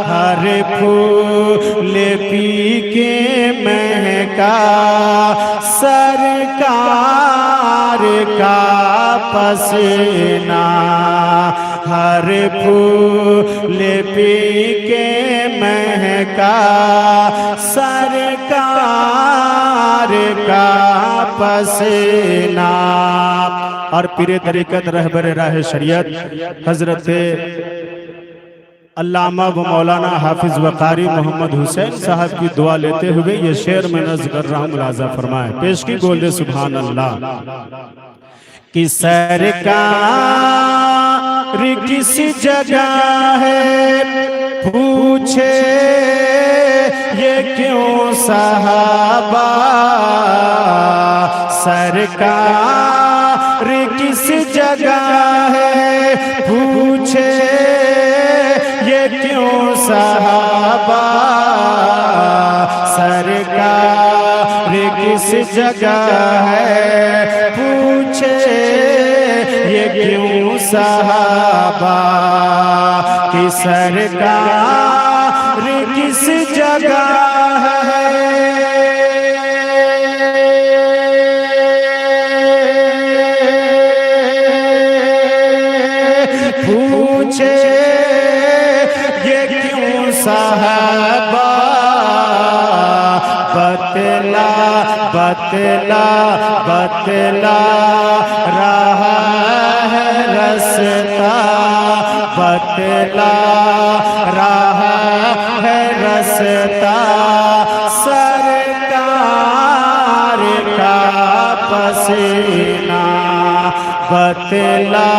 हर फूल पी के महका, सरकार का पसीना। हर फूल पी के महका, सरकार का पसीना। और पीरे तरीकत रहबर राह शरीयत हजरत अल्लामा व मौलाना हाफिज वकारी मोहम्मद हुसैन साहब की दुआ लेते हुए ये शेर में नज़्म कर रहा हूँ, मुलाजा फरमाए। पेश की बोले सुभान अल्लाह। कि सरकार किस जगह है पूछे ये क्यों सहाबा। सरकार किस जगह है पूछे ये क्यों सहाबा। सरकार किस जगह है पूछे ये क्यों सहाबा। कि सरकार किस जगह है पूछे ये क्यों सहाबा। बतला बतला बतला रहा है रास्ता, बतला रहा है रास्ता। सरकार का पसीना बतला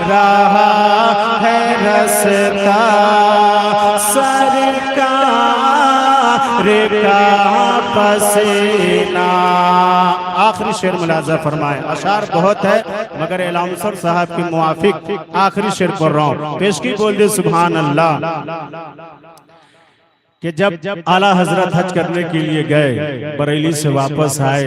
रहा है रास्ता। सरकार का पसीना। आखिरी शेर मुलाजा फरमाए। अशार बहुत है मगर एलाउंसर साहब के मुआफिक आखिरी शेर पढ़ रहा हूँ। पेश की बोल दे सुभान अल्लाह। कि जब आला हजरत हज करने के लिए गए, बरेली से वापस आए,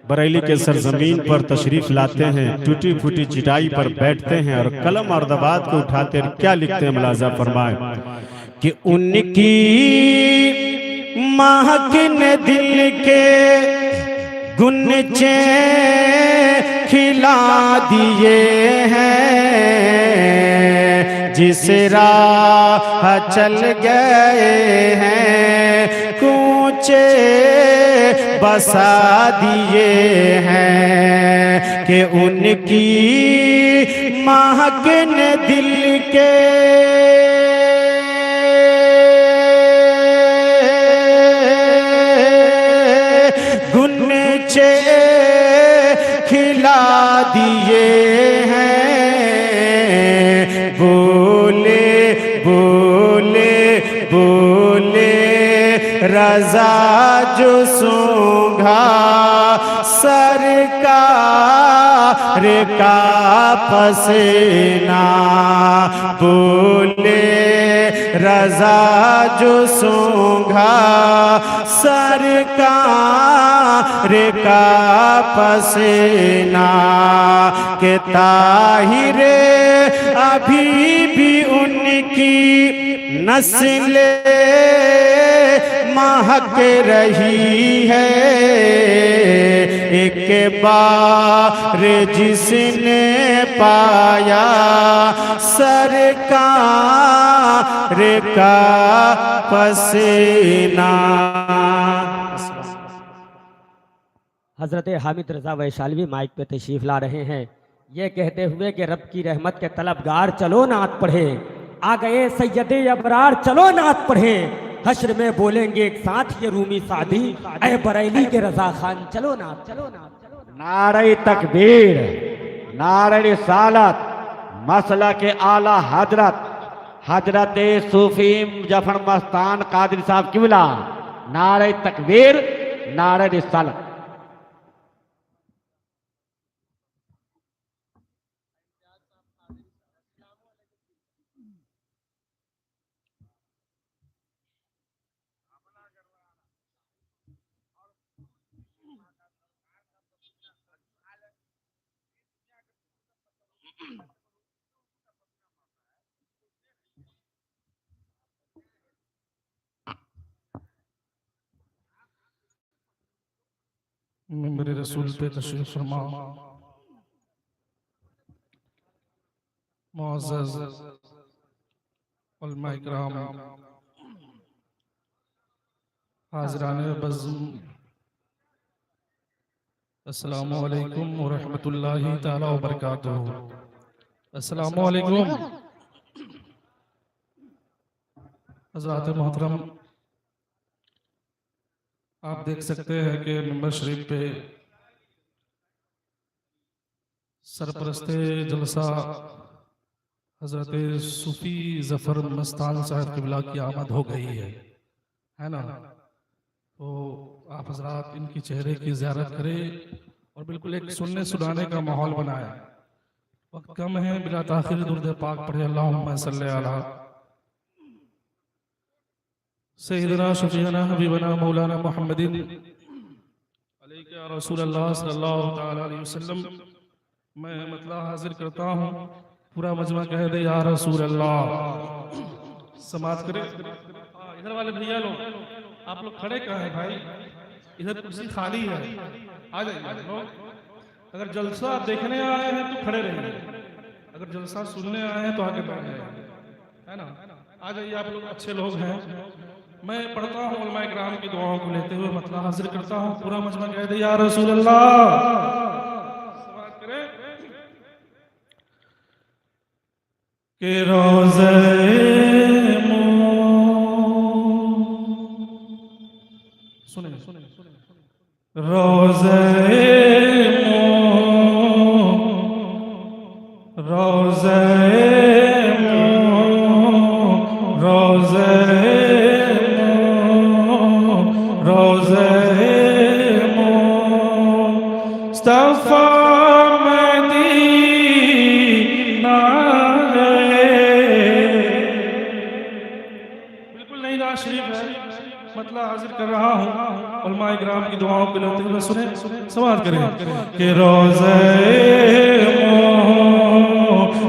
बरेली के सरजमीन पर तशरीफ लाते हैं, टूटी फूटी चिटाई पर बैठते हैं और कलम और दबात को उठाते हैं, क्या लिखते हैं मुलाजा फरमाए। कि उनकी महकिन दिल के गुनचे खिला दिए हैं। जिस राह चल गए हैं, कूचे बसा दिए हैं कि उनकी महक ने दिल के गुनचे खिला दिए हैं। बोले बोले बोले रजा जो सूंघा सरकार का पसीना, बोले रजा जो सूंघा सरकार का पसीना, के ताहिरे अभी भी उनकी नस्लें महक रही है। एक बार जिसने पाया सरकार का पसीना। हजरत हामिद रजा वैशाली माइक पे तशरीफ ला रहे हैं, ये कहते हुए कि रब की रहमत के तलबगार चलो नात पढ़े, आ गए सैयदे अबरार चलो नात पढ़े, हश्र में बोलेंगे एक साथ ये रूमी सादी, ऐ बरेली के रजा खान चलो नात चलो नात चलो नात। नारे तकबीर, नारे रिसालत, मसला के आला हजरत हजरत सूफी जफर मस्तान कादरी साहब किबला, नारे तकबीर, नारे रिसालत। मेरे रसूल पे तशरीफ फरमा, मुअज़्ज़ज़ उलमा इकराम, हाज़िराने बज़्म, अस्सलामु अलैकुम व रहमतुल्लाहि ताला व बरकातुहू। अस्सलामु अलैकुम हज़रात मोहतरम, आप देख सकते हैं कि मिंबर शरीफ पे सरपरस्ते जलसा हजरत सूफी जफर मस्तान साहब किबला की आमद हो गई है ना। तो आप हजरात इनकी चेहरे की ज़ियारत करें और बिल्कुल एक सुनने सुनाने का माहौल बनाए। वक्त कम है, बिला ताखिर दुरूद पाक पढ़े, अल्लाहुम्मा सल्ली अला सय्यदना शफीअना हबीबना मौलाना मुहम्मदिन अलैका या रसूल अल्लाह सल्लल्लाहु तआला अलैहि वसल्लम। मैं मतलब हाजिर करता हूँ, पूरा मजमा कह दे या रसूल अल्लाह। समाज करे। इधर वाले भैया लोग, आप लोग खड़े कहाँ हैं भाई? इधर कुर्सी खाली है, आ जाइए लोग। अगर जलसा देखने आए हैं तो खड़े रहिए, अगर जलसा सुनने आए हैं तो आगे बैठ जाइए, है ना। आ जाइए, आप लोग अच्छे लोग हैं। मैं पढ़ता हूँ उलमा इकराम की दुआओं को लेते हुए मतलब हाजिर करता हूँ, पूरा मजमा कह दे या रसूल अल्लाह। समाज करे के रोज़े सुने सुने रोज़े रोज़े रोज़े रोज़े मुस्तफ़ा मदीना है। बिल्कुल नहीं ना शरीफ है, मतलब हाजिर कर रहा हूँ उलमा इकराम की दुआओं को लेते हुए सुने समाज करें कि रोज़े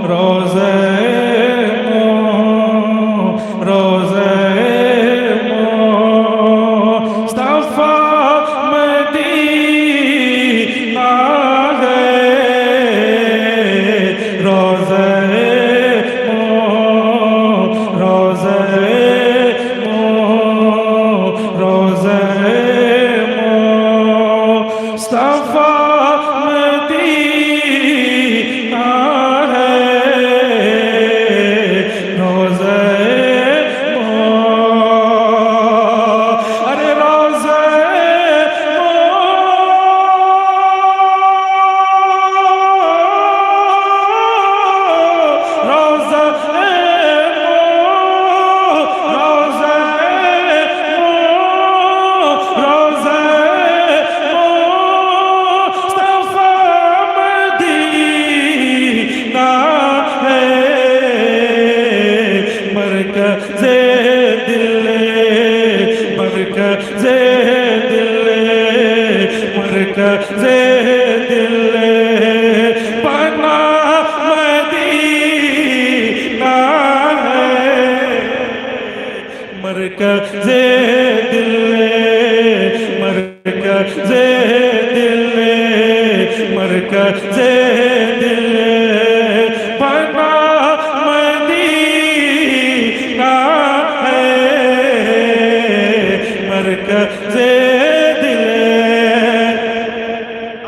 रोज़े रोज़े मुस्तफ़ा मदीना है। रोज़े रोज़े मुस्तफा मदीना है रोज़े अरे रोज़े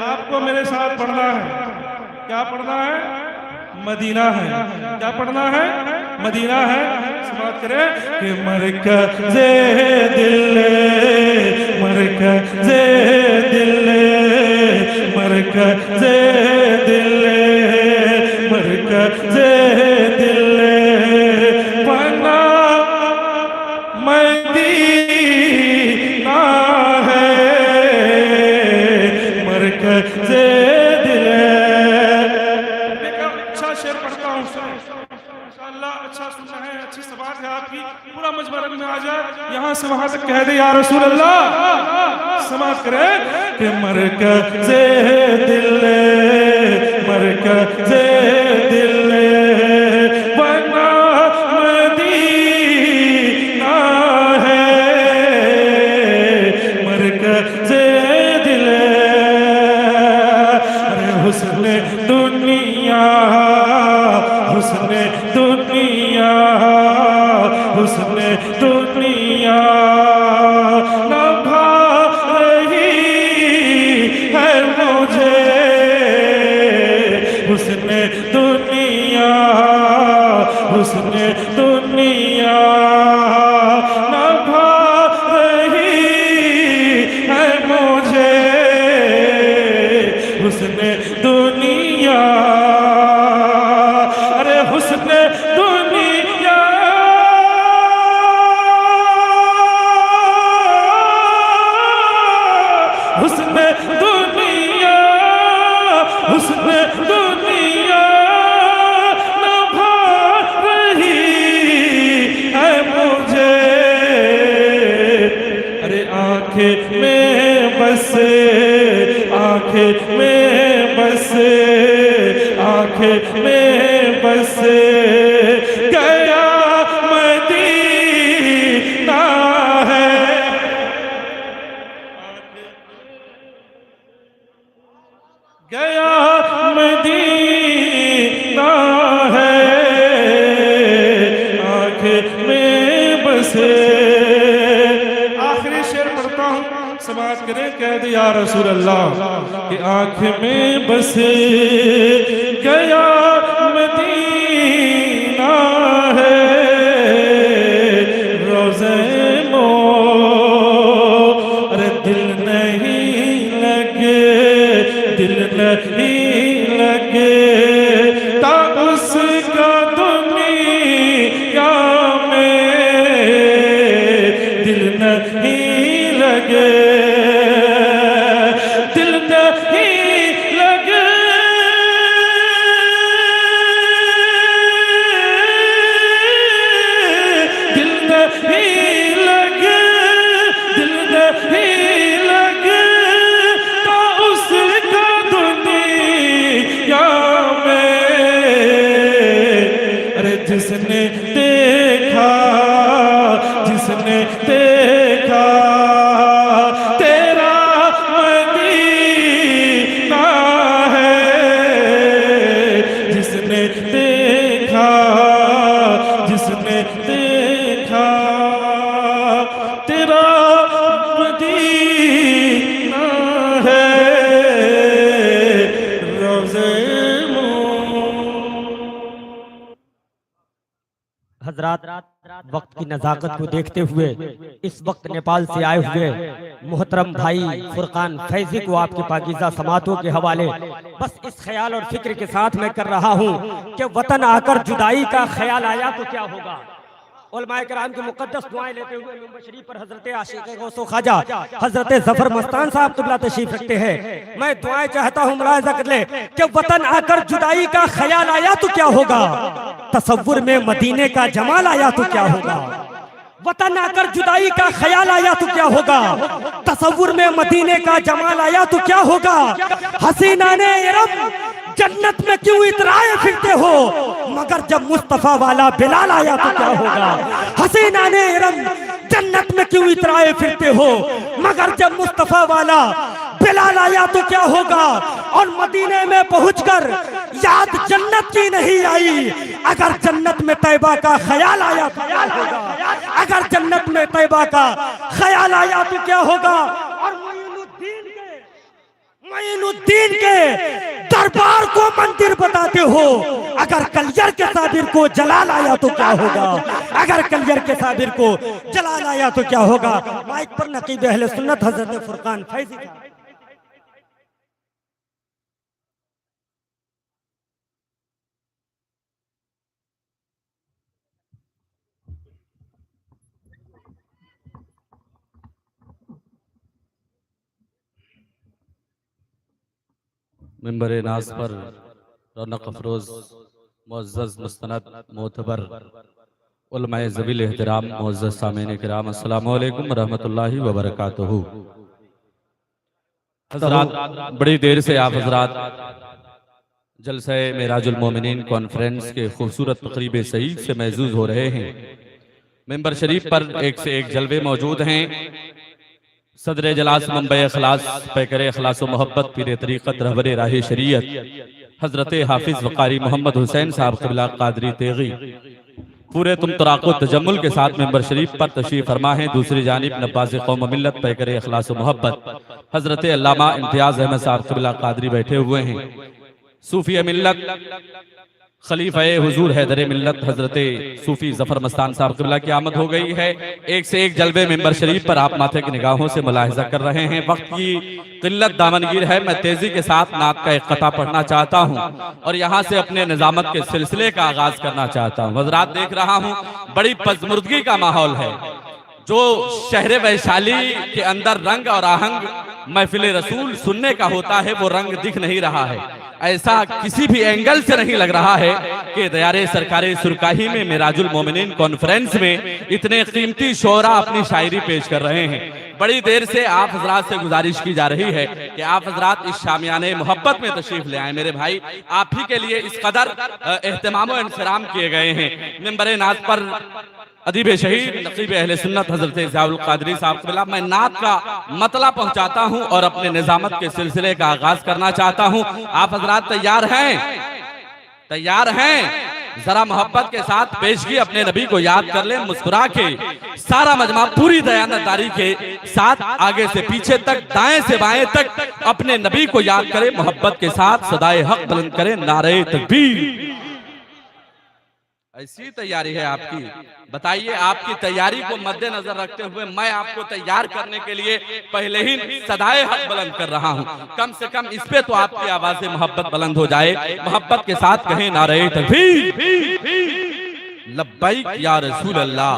आपको मेरे साथ पढ़ना है। क्या पढ़ना है? मदीना है। क्या पढ़ना है? मदीना है। समाप्त करें कि मरकज़े दिल मरकज़े दिल मरकज़े दिल मरकज़े दिल पना मदीना है मरकज़े दिल। अच्छा शेर पढ़ता हूँ माशाअल्लाह, अच्छा सुनना है, अच्छी सबात है आपकी, पूरा मजमा रंग में आ जाए, यहाँ से वहां तक कह दे या रसूल अल्लाह। समाप्त करें कि मरकज़े दिल मरकज़े दिल बना मदीना है मरकज़े दिल। अरे हुस्न दुनिया हुस्न दुनिया हुस्न दुनिया न भा रही है मुझे हुस्न दुनिया हुस्न दुनिया न भा रही है मुझे हुस्न दुनिया। अरे हुस्न दुनिया हुस्न दुनिया हुस्न दुनिया न भा रही है मुझे। अरे आंखें में बस आंखें में बस आंखें में बस गया मदीना है गया मदीना है आंखें में बसे। आखिरी शेर पढ़ता हूँ, समाज करें, कह दे या रसूल अल्लाह कि आंख में बसे गया मदीना है रोज़े मो। अरे दिल नहीं लगे दिल नहीं लगे ता उसका दुनिया में दिल नहीं लगे दिल नहीं लगे दिल नहीं लगे दिल नहीं लगे तो उसका दुनिया में। अरे जिसने देखा जिसने देखा तेरा मदीना है जिसने देखा जिसने देखा तेरा मदीना है हजरात, वक्त की नजाकत को देखते हुए इस वक्त नेपाल से आए हुए मोहतरम भाई फुरकान फैजी को आपके पाकीज़ा समातों के हवाले बस इस ख्याल और फिक्र के साथ मैं कर रहा हूँ कि वतन आकर जुदाई का ख्याल आया तो क्या होगा। उलमाए किराम की मुकद्दस दुआएं लेते हुए मिंबर शरीफ पर हजरत आशिक़ गौसो ख्वाजा हजरत जफर मस्तान साहब क़िबला तशरीफ रखते हैं। मैं दुआएं चाहता हूँ मुलाहिज़ा कर ले कि वतन आकर जुदाई का ख्याल आया तो क्या होगा, तसव्वुर में मदीने का जमाल आया तो क्या होगा। वतन आकर जुदाई का ख्याल आया तो क्या होगा, तसव्वुर में मदीने का जमाल आया तो क्या होगा। हसीना ने इरम जन्नत में क्यों इतराए फिरते हो, मगर जब मुस्तफा वाला बिलाल आया तो क्या होगा। हसीना ने इरम जन्नत में क्यों इतराए फिरते हो, मगर जब मुस्तफा वाला बिलाल आया तो क्या होगा। और मदीने में पहुंचकर याद जन्नत की नहीं आई, अगर जन्नत में तैबा का ख्याल आया तो क्या होगा। अगर जन्नत में तैबा का ख्याल आया तो क्या होगा। और मोइनुद्दीन के दरबार को मंदिर बताते हो, अगर कलियर के साबिर को जलाल आया तो क्या होगा। अगर कलियर के साबिर को जलाल आया तो क्या होगा। माइक पर नकीब अहले सुन्नत हजरत फुरकान फैजी। मिंबर नाज पर रौनक अफरोज मुअज़्ज़ज़ मुस्तनद मोतबर उलमाए ज़वील एहतराम मुअज़्ज़ज़ सामीन किराम अस्सलामु अलैकुम व रहमतुल्लाहि व बरकातुहू। हज़रात, बड़ी देर से आप हज़रात जलसे मेराजुल मोमिनीन कॉन्फ्रेंस के खूबसूरत तक़रीब सईद से महजूज हो रहे हैं। मिंबर शरीफ पर एक से एक जलवे मौजूद हैं। सदर जलास मुंबई अखलास पैकर अखलास मोहब्बत पीर तरीक़त रहबर राह शरीयत हजरत हाफिज वकारी मोहम्मद हुसैन साहब क़िबला क़ादरी तेगी पूरे तुम तराक़ो तजम्मुल के साथ मिंबर शरीफ पर तशरीफ़ फरमा है। दूसरी जानिब नब्बाज़ कौम मिल्लत पैकर अखलास मोहब्बत हजरत अल्लामा इम्तियाज़ अहमद साहब क़िबला क़ादरी बैठे हुए हैं। सूफ़ी मिल्लत खलीफाए हुजूर हैदर मिल्लत हजरत सूफी जफर मस्तान साहब क़िबला की आमद हो गई है। एक से एक जलवे मिंबर शरीफ पर आप माथे की निगाहों से मुलाहिज़ा कर रहे हैं। वक्त की किल्लत दामनगीर है, मैं तेजी के साथ नात का एक क़ता पढ़ना चाहता हूँ और यहाँ से अपने निज़ामत के सिलसिले का आगाज करना चाहता हूँ। हज़रात, देख रहा हूँ बड़ी पज़मुर्दगी का माहौल है। जो शहर वैशाली के अंदर रंग और आहंग महफिल रसूल सुनने का होता है, वो रंग दिख नहीं रहा है। ऐसा किसी भी एंगल से नहीं लग रहा है कि दयारे सरकारे सुरकाही में मेराजुल मोमिनीन कॉन्फ्रेंस में इतने कीमती शोरा अपनी शायरी पेश कर रहे हैं। बड़ी देर से आप हजरात से गुजारिश की जा रही है कि आप हजरात इस शामियाने मोहब्बत में तशरीफ ले आए। मेरे भाई, आप ही के लिए इस कदर एहतमाम और इंतराम किए गए हैं। मिंबर नाज पर अदीब शहीद नकीब अहले सुन्नत हजरत ज़ियाउल क़ादरी साहब क़िबला मैं नात का मतला पहुंचाता हूं और अपने निज़ामत के सिलसिले का आगाज करना चाहता हूं। आप हजरात तैयार हैं? तैयार हैं? जरा मोहब्बत के साथ पेशगी अपने नबी को याद कर ले, मुस्कुरा के सारा मजमा पूरी दयानतदारी के साथ आगे से पीछे तक दाएं से बाएं तक अपने नबी को याद करे, मोहब्बत के साथ सदाए हक बुलंद करे, नारे तकबीर। ऐसी तैयारी है आपकी? बताइए, आपकी तैयारी को मद्देनजर रखते हुए मैं आपको तैयार करने के लिए पहले ही सदाए हक बुलंद कर रहा हूं। कम से कम इस पे तो आपकी आवाज़ से मोहब्बत बुलंद हो जाए, मोहब्बत के साथ कहें नारे तकबीर, लब्बैक या रसूल अल्लाह,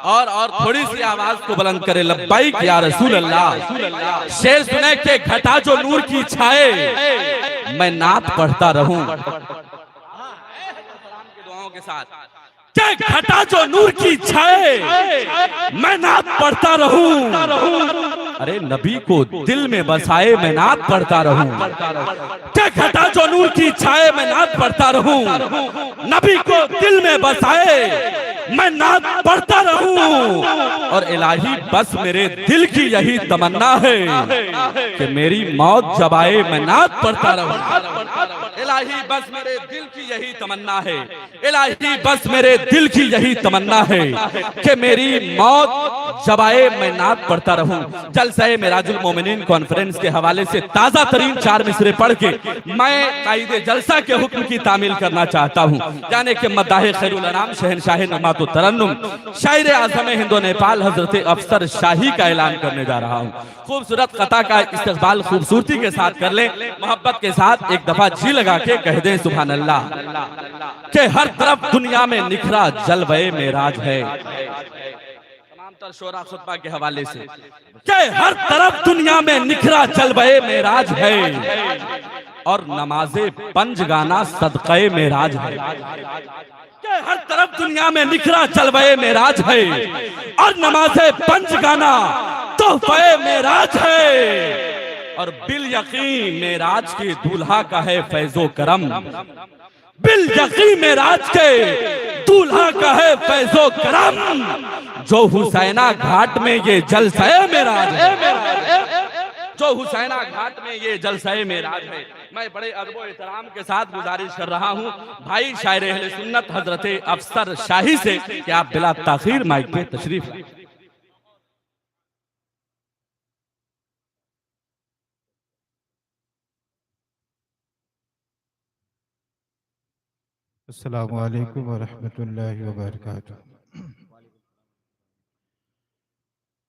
और थोड़ी सी आवाज को बुलंद करे, लब्बैक या रसूल अल्लाह। शेर सुने के घटा जो नूर की छाए, मैं नात पढ़ता रहूं के साथ, क्या घटा जो नूर की छाए, मैं नात पढ़ता रहूं। अरे नबी को दिल में बसाए, मैं नात पढ़ता रहूं। क्या घटा जो नूर की छाए, मैं नात पढ़ता रहूं। नबी को दिल में बसाए, मैं नात पढ़ता रहूं। और इलाही बस मेरे दिल की यही तमन्ना है कि मेरी मौत जब आए, मैं नात पढ़ता रहूं। इलाही बस मेरे दिल की यही तमन्ना है, इलाही बस मेरे दिल की यही तमन्ना है कि मेरी मौत जवाए मैं नात पढ़ता रहूं। जलसाए मेराजुल मोमिनीन कॉन्फ्रेंस के हवाले से ताजा तरीन 4 मिसरे पढ़ के मैं कायदे जलसा के हुक्म की तामील करना चाहता हूं। यानी कि मद्दाह खैरुल अनाम शहनशाह नमात तरन्नुम शायर आज़म हिंदो नेपाल हजरत अफसर शाही का ऐलान करने जा रहा हूं। खूबसूरत कथा का इस्तकबाल खूबसूरती के साथ कर ले, मोहब्बत के साथ एक दफा जी लगा के कह दें सुभान अल्लाह। के हर तरफ दुनिया में निखरा जलवे मेराज है। तमाम तर शोरा खुतबा के हवाले से के हर तरफ दुनिया में निखरा जलवे मेराज है और नमाजे पंज गाना सदक़े मेराज है। के हर तरफ दुनिया में निखरा जलवे मेराज है और नमाजे पंज गाना तोहफे मेराज है। और बिल यकीन मेराज के दूल्हा का है फैजो करम। बिल यकीन मेराज के दूल्हा का है फैजो करम। जो हुसैना घाट में ये जलसाए मेराज है, जो हुसैना घाट में ये जलसाए मेराज है। मैं बड़े अदब एहतराम के साथ गुजारिश कर रहा हूँ भाई शायर अहले सुन्नत हजरत अफसर शाही से कि आप बिला ताखीर माइक पे तशरीफ लाएं। अस्सलामु अलैकुम व रहमतुल्लाहि व बरकातुहू।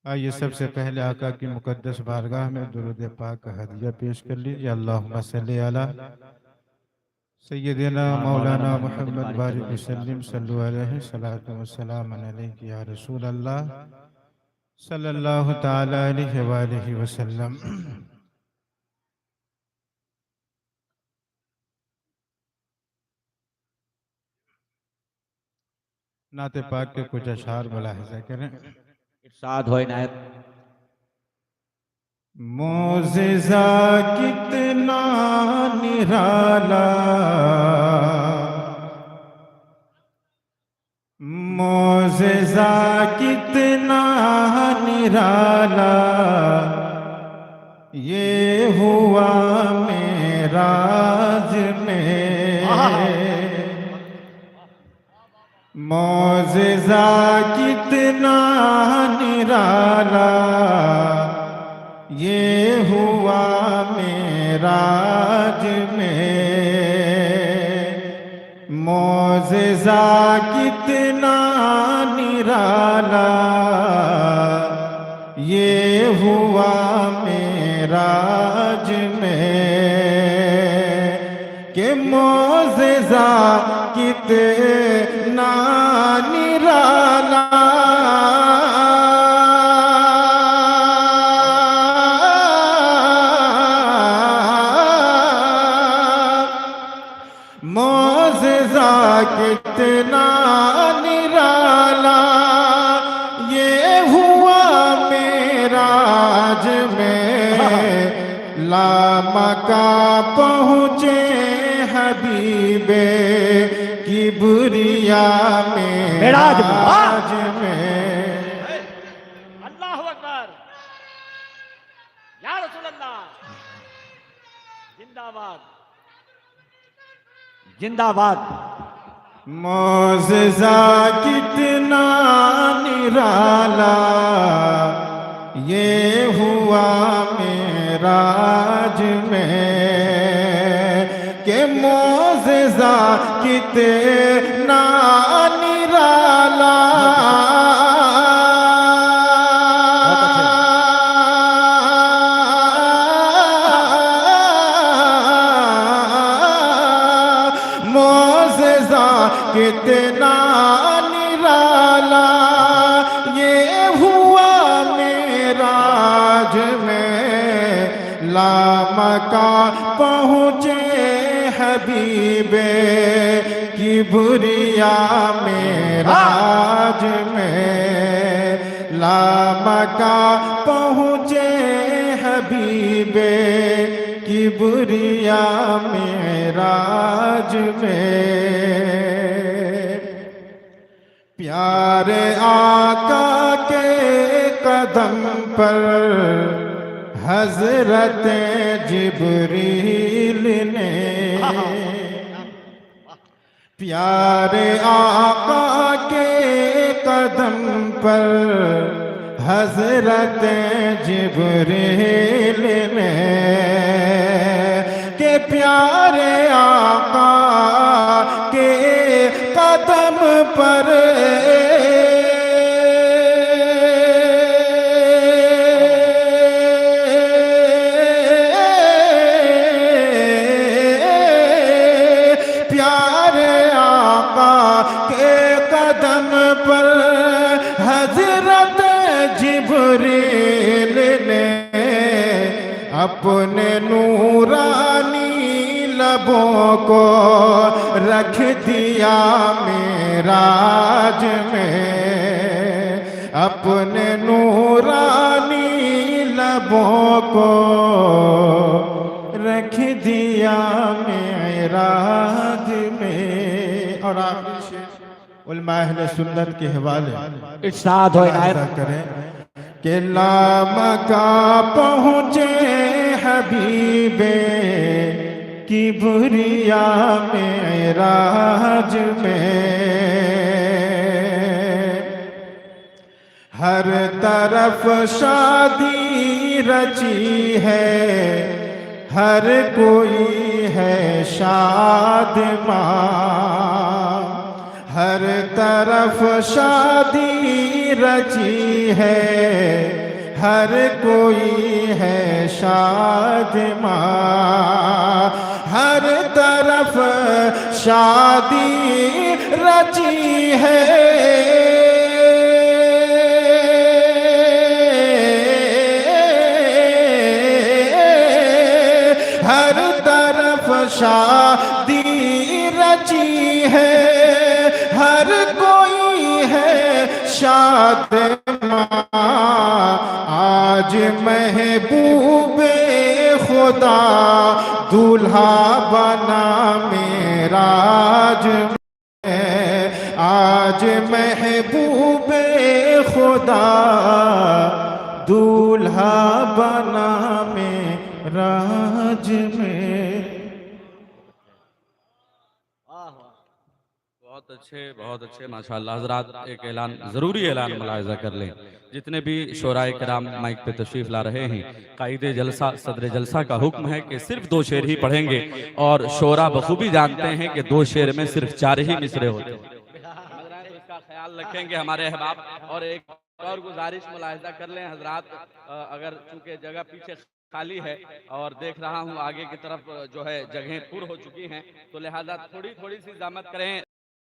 आइए सबसे पहले आका की मुकद्दस बारगाह में दुरूद पाक का हदिया पेश कर लीजिए। अल्लाहुम्मा सल्ली अला सय्यदिना मौलाना मुहम्मद बारिक वसल्लम सल्लु अलैहि सलातु व सलाम अलैका या रसूल अल्लाह सल्लल्लाहु तआला अलैहि व आलिहि वसल्लम। नाते पाक के कुछ अशआर मुलाहिज़ा करें। इरशाद हो इनायत। मोज़िज़ा कितना निराला, मोज़िज़ा कितना निराला, ये हुआ मेराज में। मोज़िज़ा कितना निराला, ये हुआ मेराज में। मोज़िज़ा कितना निराला, ये हुआ मेराज में। कि मोज़िज़ा कितना निराला, मोज़िज़ा कितना निराला, ये हुआ मेराज में। लामका पहुँचे हबीबे किबरिया में मेराज में। अल्लाह अकबर, या रसूल अल्लाह, जिंदाबाद जिंदाबाद। मोज़िज़ा कितना निराला, ये हुआ मेराज में। के मोज़िज़ा कितना निराला, मोज़िज़ा कितना निराला, ये हुआ मेराज में। लामका पहुँचे हबीबे किबरिया मेराज में। लामका पहुँचे हबीबे किबरिया मेराज में। प्यारे आका के कदम पर हजरत जिब्रील ने, प्यारे आका के कदम पर हजरत जिब्रील ने के प्यारे आका के कदम पर प्यारे आका के कदम पर हजरत जिब्रील ने अपने नूरानी लबों को रख दिया मेराज में, अपने नूरानी लबों को रख दिया मेराज में। और आखिरी शेर उलमा अहले सुन्नत के हवाले इरशाद हो इनायत करें कि नाम का पहुँचे हबीबे किबरिया मेराज में, हर तरफ शादी रची है, हर कोई है शादमां, हर तरफ शादी रची है, हर कोई है शादमां, हर तरफ शादी रची है, हर तरफ शादी रची है, हर कोई है शादमां, आज महबूबे खुदा दूल्हा बना मेराज में, आज महबूबे खुदा दूल्हा बना मेराज में। बहुत अच्छे माशाअल्लाह। हजरात एक ऐलान, जरूरी ऐलान मुलाहिजा कर लें, जितने भी शोराए कराम माइक पे तशरीफ ला रहे हैं, कायदे जलसा सदर जलसा का हुक्म है कि सिर्फ 2 शेर ही पढ़ेंगे, और शोरा बखूबी जानते हैं कि 2 शेर में सिर्फ 4 ही मिसरे होते हैं, तो इसका ख्याल रखेंगे हमारे अहबाब। और एक और गुजारिश मुलाहिजा कर लें हजरात, अगर चूंकि जगह पीछे खाली है और देख रहा हूँ आगे की तरफ जो है जगहें पूर्ण हो चुकी हैं, तो लिहाजा थोड़ी सी ज़हमत करें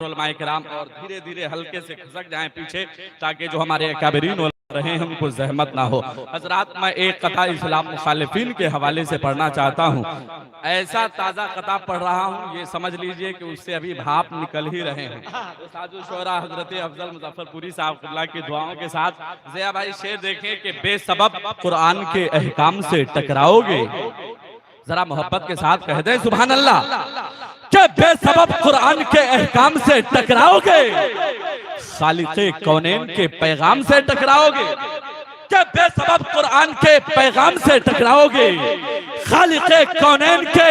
उलमाए किराम, और धीरे धीरे हल्के से खसक जाएं पीछे, ताकि जो हमारे अकाबरीन रहे हैं उनको जहमत ना हो। हजरात, मैं एक कता इस्लाम मुखालिफिन के हवाले से पढ़ना चाहता हूँ। ऐसा ताज़ा कता पढ़ रहा हूँ, ये समझ लीजिए कि उससे अभी भाप निकल ही रहे हैं। तो साजु शोरा हजरत अफजल मुजफ्फरपुरी साहब क़िबला की दुआओं के साथ ज़िया भाई शेर देखें कि बेसबब कुरान के अहकाम से टकराओगे। जरा मोहब्बत के साथ कह दें सुभान अल्लाह, कि बेसबब कुरान के अहकाम से टकराओगे, खालिक़े कौनैन के पैगाम से टकराओगे, कि बेसबब कुरान के पैगाम से टकराओगे, खालिक़े कौनैन के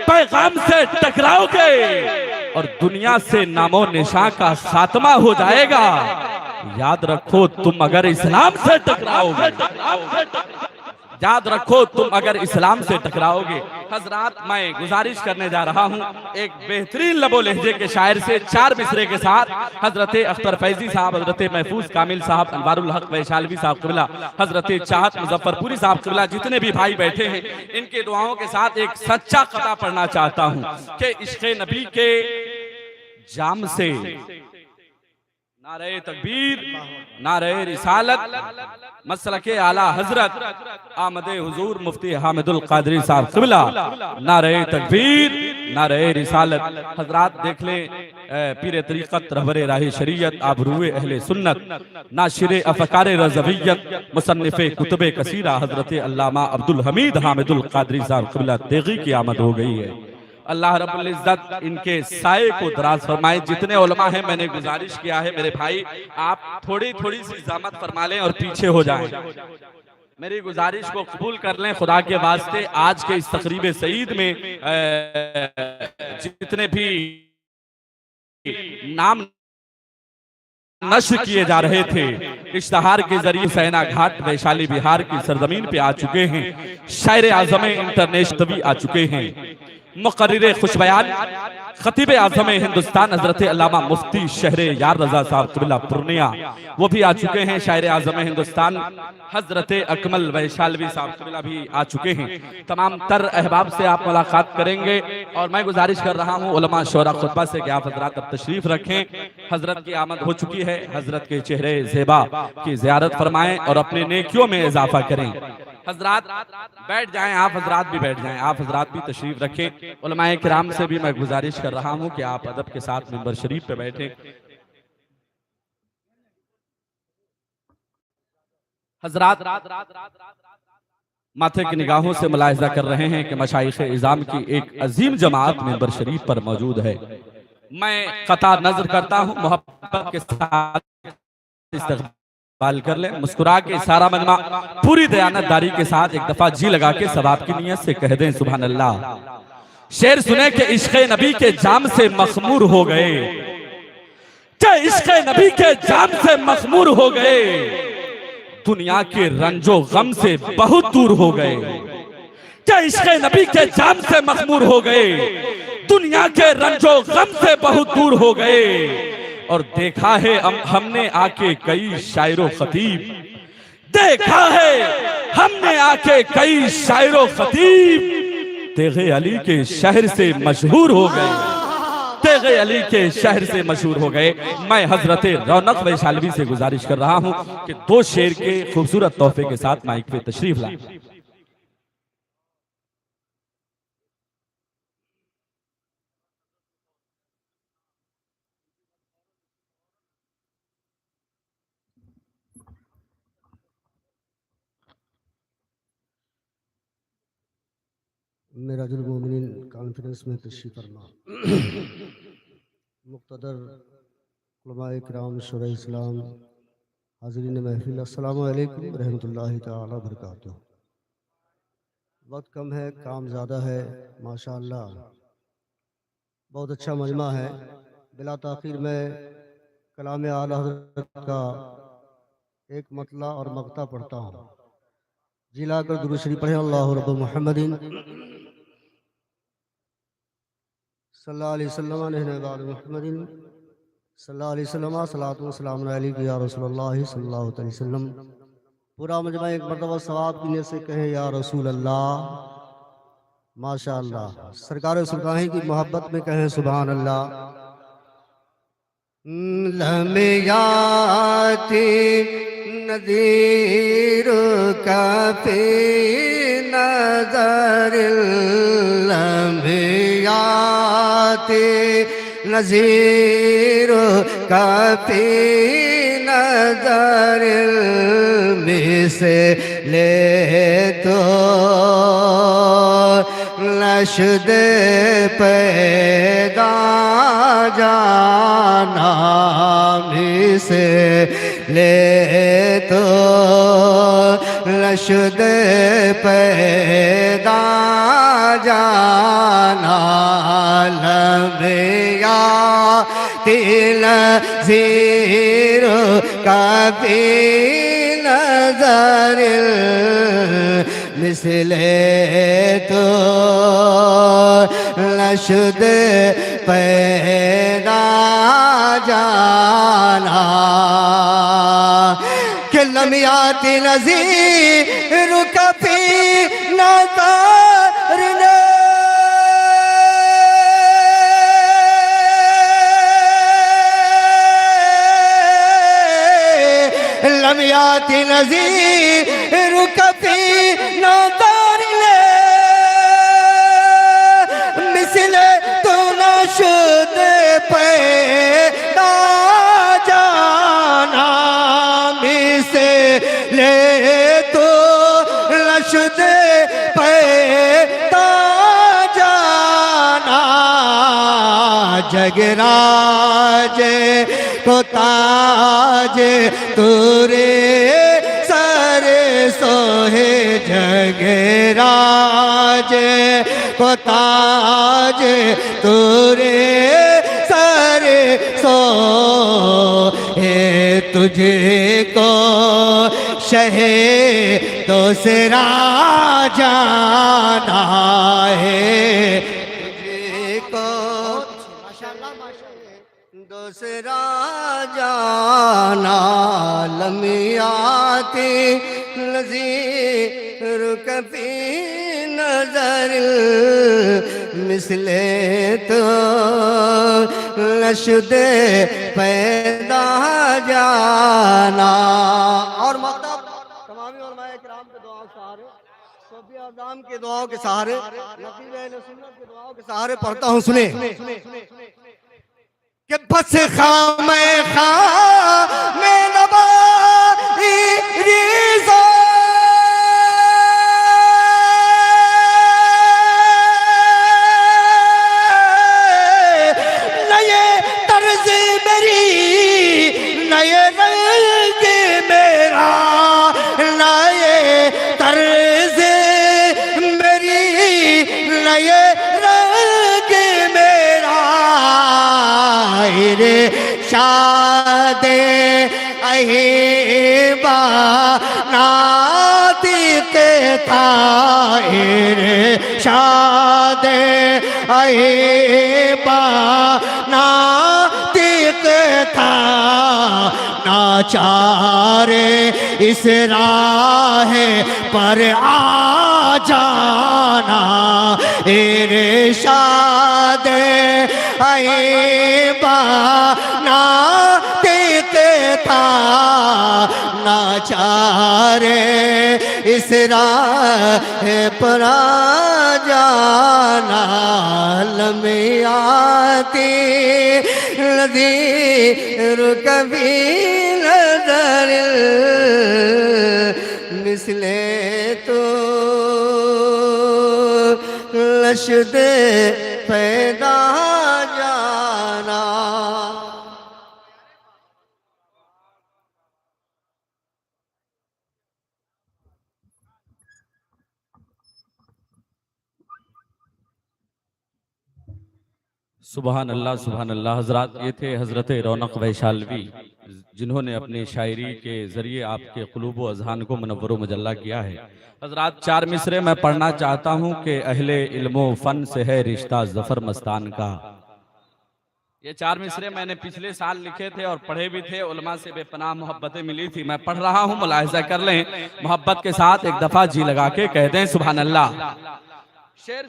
पैगाम से टकराओगे, और दुनिया से नामो निशां का खात्मा हो जाएगा। याद रखो तुम अगर इस्लाम से टकराओगे, याद रखो तुम अगर इस्लाम से टकराओगे। हजरात, मैं गुजारिश करने जा रहा हूँ एक बेहतरीन लबो लहजे के शायर से 4 मिसरे के साथ। हजरत अख्तर फैजी साहब, हजरत महफूज कामिल साहब, अनवारुल हक वैशालवी साहब क़िबला, हजरत चाहत मुजफ्फरपुरी साहब क़िबला, जितने भी भाई बैठे हैं, इनके दुआओं के साथ एक सच्चा कता पढ़ना चाहता हूँ कि इश्क़े नबी के जाम से नारे तकबीर, नारे रिसालत, मसलके आला हजरत आमदे हुजूर मुफ्ती हामिदुल कादरी साहब क़िबला, नारे तकबीर, नारे रिसालत। हजरात देख लें, पीर तरीक़त, रहबरे राही शरीयत, आबरूए अहले सुन्नत, नाशिरे अफ़कारे रज़वियत, मुसन्निफ़े कुतुबे कसीरा, हजरत अल्लामा अब्दुल हमीद हामिदुल कादरी साहब क़िबला तेगी की आमद हो गई है। अल्लाह रब्बुल इज़्ज़त इनके साए को दराज फरमाए। जितने उलमा हैं, मैंने गुजारिश किया है मेरे भाई, आप थोड़ी सी ज़हमत फरमा लें और पीछे हो जाएं। मेरी गुजारिश को कबूल कर लें खुदा के वास्ते। आज के इस तकरीब सईद में जितने भी नाम नश्र किए जा रहे थे। इश्तहार के जरिए सैना घाट वैशाली बिहार की सरजमीन पे आ चुके हैं। शायर आज़म इंटरनेशनल भी आ चुके हैं। मुकर्रिर खुशबयान खतीब आज़म हिंदुस्तान हजरत अल्लामा मुफ्ती शहरे यार रजा साहब क़िबला पूर्णिया वो भी आ चुके हैं। शायर आज़म हिंदुस्तान हजरत अकमल वैशालवी साहब क़िबला भी आ चुके हैं। तमाम तर अहबाब से आप मुलाकात करेंगे और मैं गुजारिश कर रहा हूँ उलमा शोरा खुतबा से कि आप हजरात अब तशरीफ रखें। हजरत की आमद हो चुकी है। हजरत के चेहरे ज़ेबा की ज़ियारत फरमाएं और अपने नेकियों में इजाफा करें। हजरात बैठ जाएं, आप हजरात भी बैठ जाएं, आप हजरात भी तशरीफ रखें। उलमाए किराम से भी मैं गुजारिश कर रहा हूं कि आप अदब के साथ मिंबर शरीफ पे बैठें। हजरात माथे की निगाहों से मुलाहिजा कर रहे हैं कि मशाइख इज़ाम की एक अजीम जमात मिंबर शरीफ पर मौजूद है। मैं कतार नजर करता हूं, मोहब्बत के साथ इस्तक़बाल कर ले। मुस्कुरा के सारा मजमा पूरी दयानतदारी के साथ एक दफा जी लगा के सवाब की नियत से कह दें सुभान अल्लाह। शेर सुने के इश्क़ नबी के जाम से मखमूर हो गए, क्या इश्क़ नबी के जाम से मखमूर हो गए, दुनिया के रंजो गम से बहुत दूर हो गए। क्या इश्क़ नबी के जाम से मखमूर हो गए, दुनिया के रंजो गम से बहुत दूर हो गए। और देखा है हमने आके कई शायरो खतीब, देखा है हमने आके कई शायरो खतीब तेगे अली के शहर से मशहूर हो गए, तेगे अली के शहर से मशहूर हो गए। मैं हजरत रौनक वैशालवी से गुजारिश कर रहा हूं कि दो शेर के खूबसूरत तोहफे के साथ माइक पे तशरीफ लाएं। मेराजुल मोमिनीन कॉन्फ्रेंस में तशरीफ़ फरमा। मुक़्तदर उलमाए किराम शुरा इस्लाम हाज़रीन महफ़िल, अस्सलामु अलैकुम रहमतुल्लाहि तआला बरकातुहू। वक्त कम है, काम ज़्यादा है, माशाअल्लाह बहुत अच्छा मजमा है। बिला ताख़ीर मैं कलाम आला हज़रत का एक मतला और मक़ता पढ़ता हूँ। जिला कर दुरूद शरीफ पढ़ें। अल्लाहु रब्बु मुहम्मदिन सल्लल्लाहु अलैहि वसल्लम अलैहि मुहम्मदिन सल्लल्लाहु अलैहि वसल्लम सलातु व सलाम अलैका या रसूलुल्लाह सल्लल्लाहु अलैहि वसल्लम। पूरा मजमा एक मरतबा सवाब की नियत से कहें या रसूल अल्लाह। माशाअल्लाह सरकार सुल्तानी की मोहब्बत में कहें सुभान अल्लाह। लमियाती नज़ीर काफी नज़र लम्बियाते नज़ीर काफी नज़र में से ले तो लशद पैदा जाना में से ले तो लशद पैदा जाना लम्बिया तिल ज़ीर कभी नज़र मिसले तो लशद पैदा जाना कि लमियात नज़ीर कभी नज़र ने लमियात नज़ीर कभी नज़र ने मिसले तो नशद पैदा जाना मिसले तो लशद पैदा जाना जगराज को ताज तुरे सरे सोहे जगराज को ताज तुरे सर सो है तुझको शहे दूसरा जाना है तुझको दूसरा जाना लमियाती नज़ीर कभी नजर मिसले तो नशुदे पैदा जाना। और मतलब तमामी उलमाए किराम के दुआओं के सहारे, सूफी आज़म के दुआओं के सहारे, नबी अहले सुन्नत के दुआओं के सहारे पढ़ता हूँ। सुने कि बस खामे खामे नवाई रिज़ा नए तर्ज मेरी नए रंग मेरा नए तर्ज मेरी नए रंग मेरा रे शादे अहिबा नातिक था रे शादे अहिबा नातिक था नाचारे इस राह पर आ जाना रे शादे अहिबा नातिक था नाचारे इस राह पर आ जाना लमियाती नज़ीर कभी नजर मिसले तो लशदे पैदा जाना। सुबहान अल्लाह हजरात। ये थे हजरत रौनक वैशालवी, जिन्होंने अपनी शायरी के जरिए आपके क़ुलूब व अज़हान को मुनव्वर व मुजल्ला किया है। हजरात, 4 मिसरे मैं पढ़ना चाहता हूँ कि अहले इल्मो फ़न से है रिश्ता ज़फ़र मस्तान का। ये 4 मिसरे मैंने पिछले साल लिखे थे और पढ़े भी थे, उलमा से बेपनाह मोहब्बतें मिली थी। मैं पढ़ रहा हूँ, मुलाहिज़ा कर लें, मोहब्बत के साथ एक दफ़ा जी लगा के कह दें सुभान अल्लाह। शेर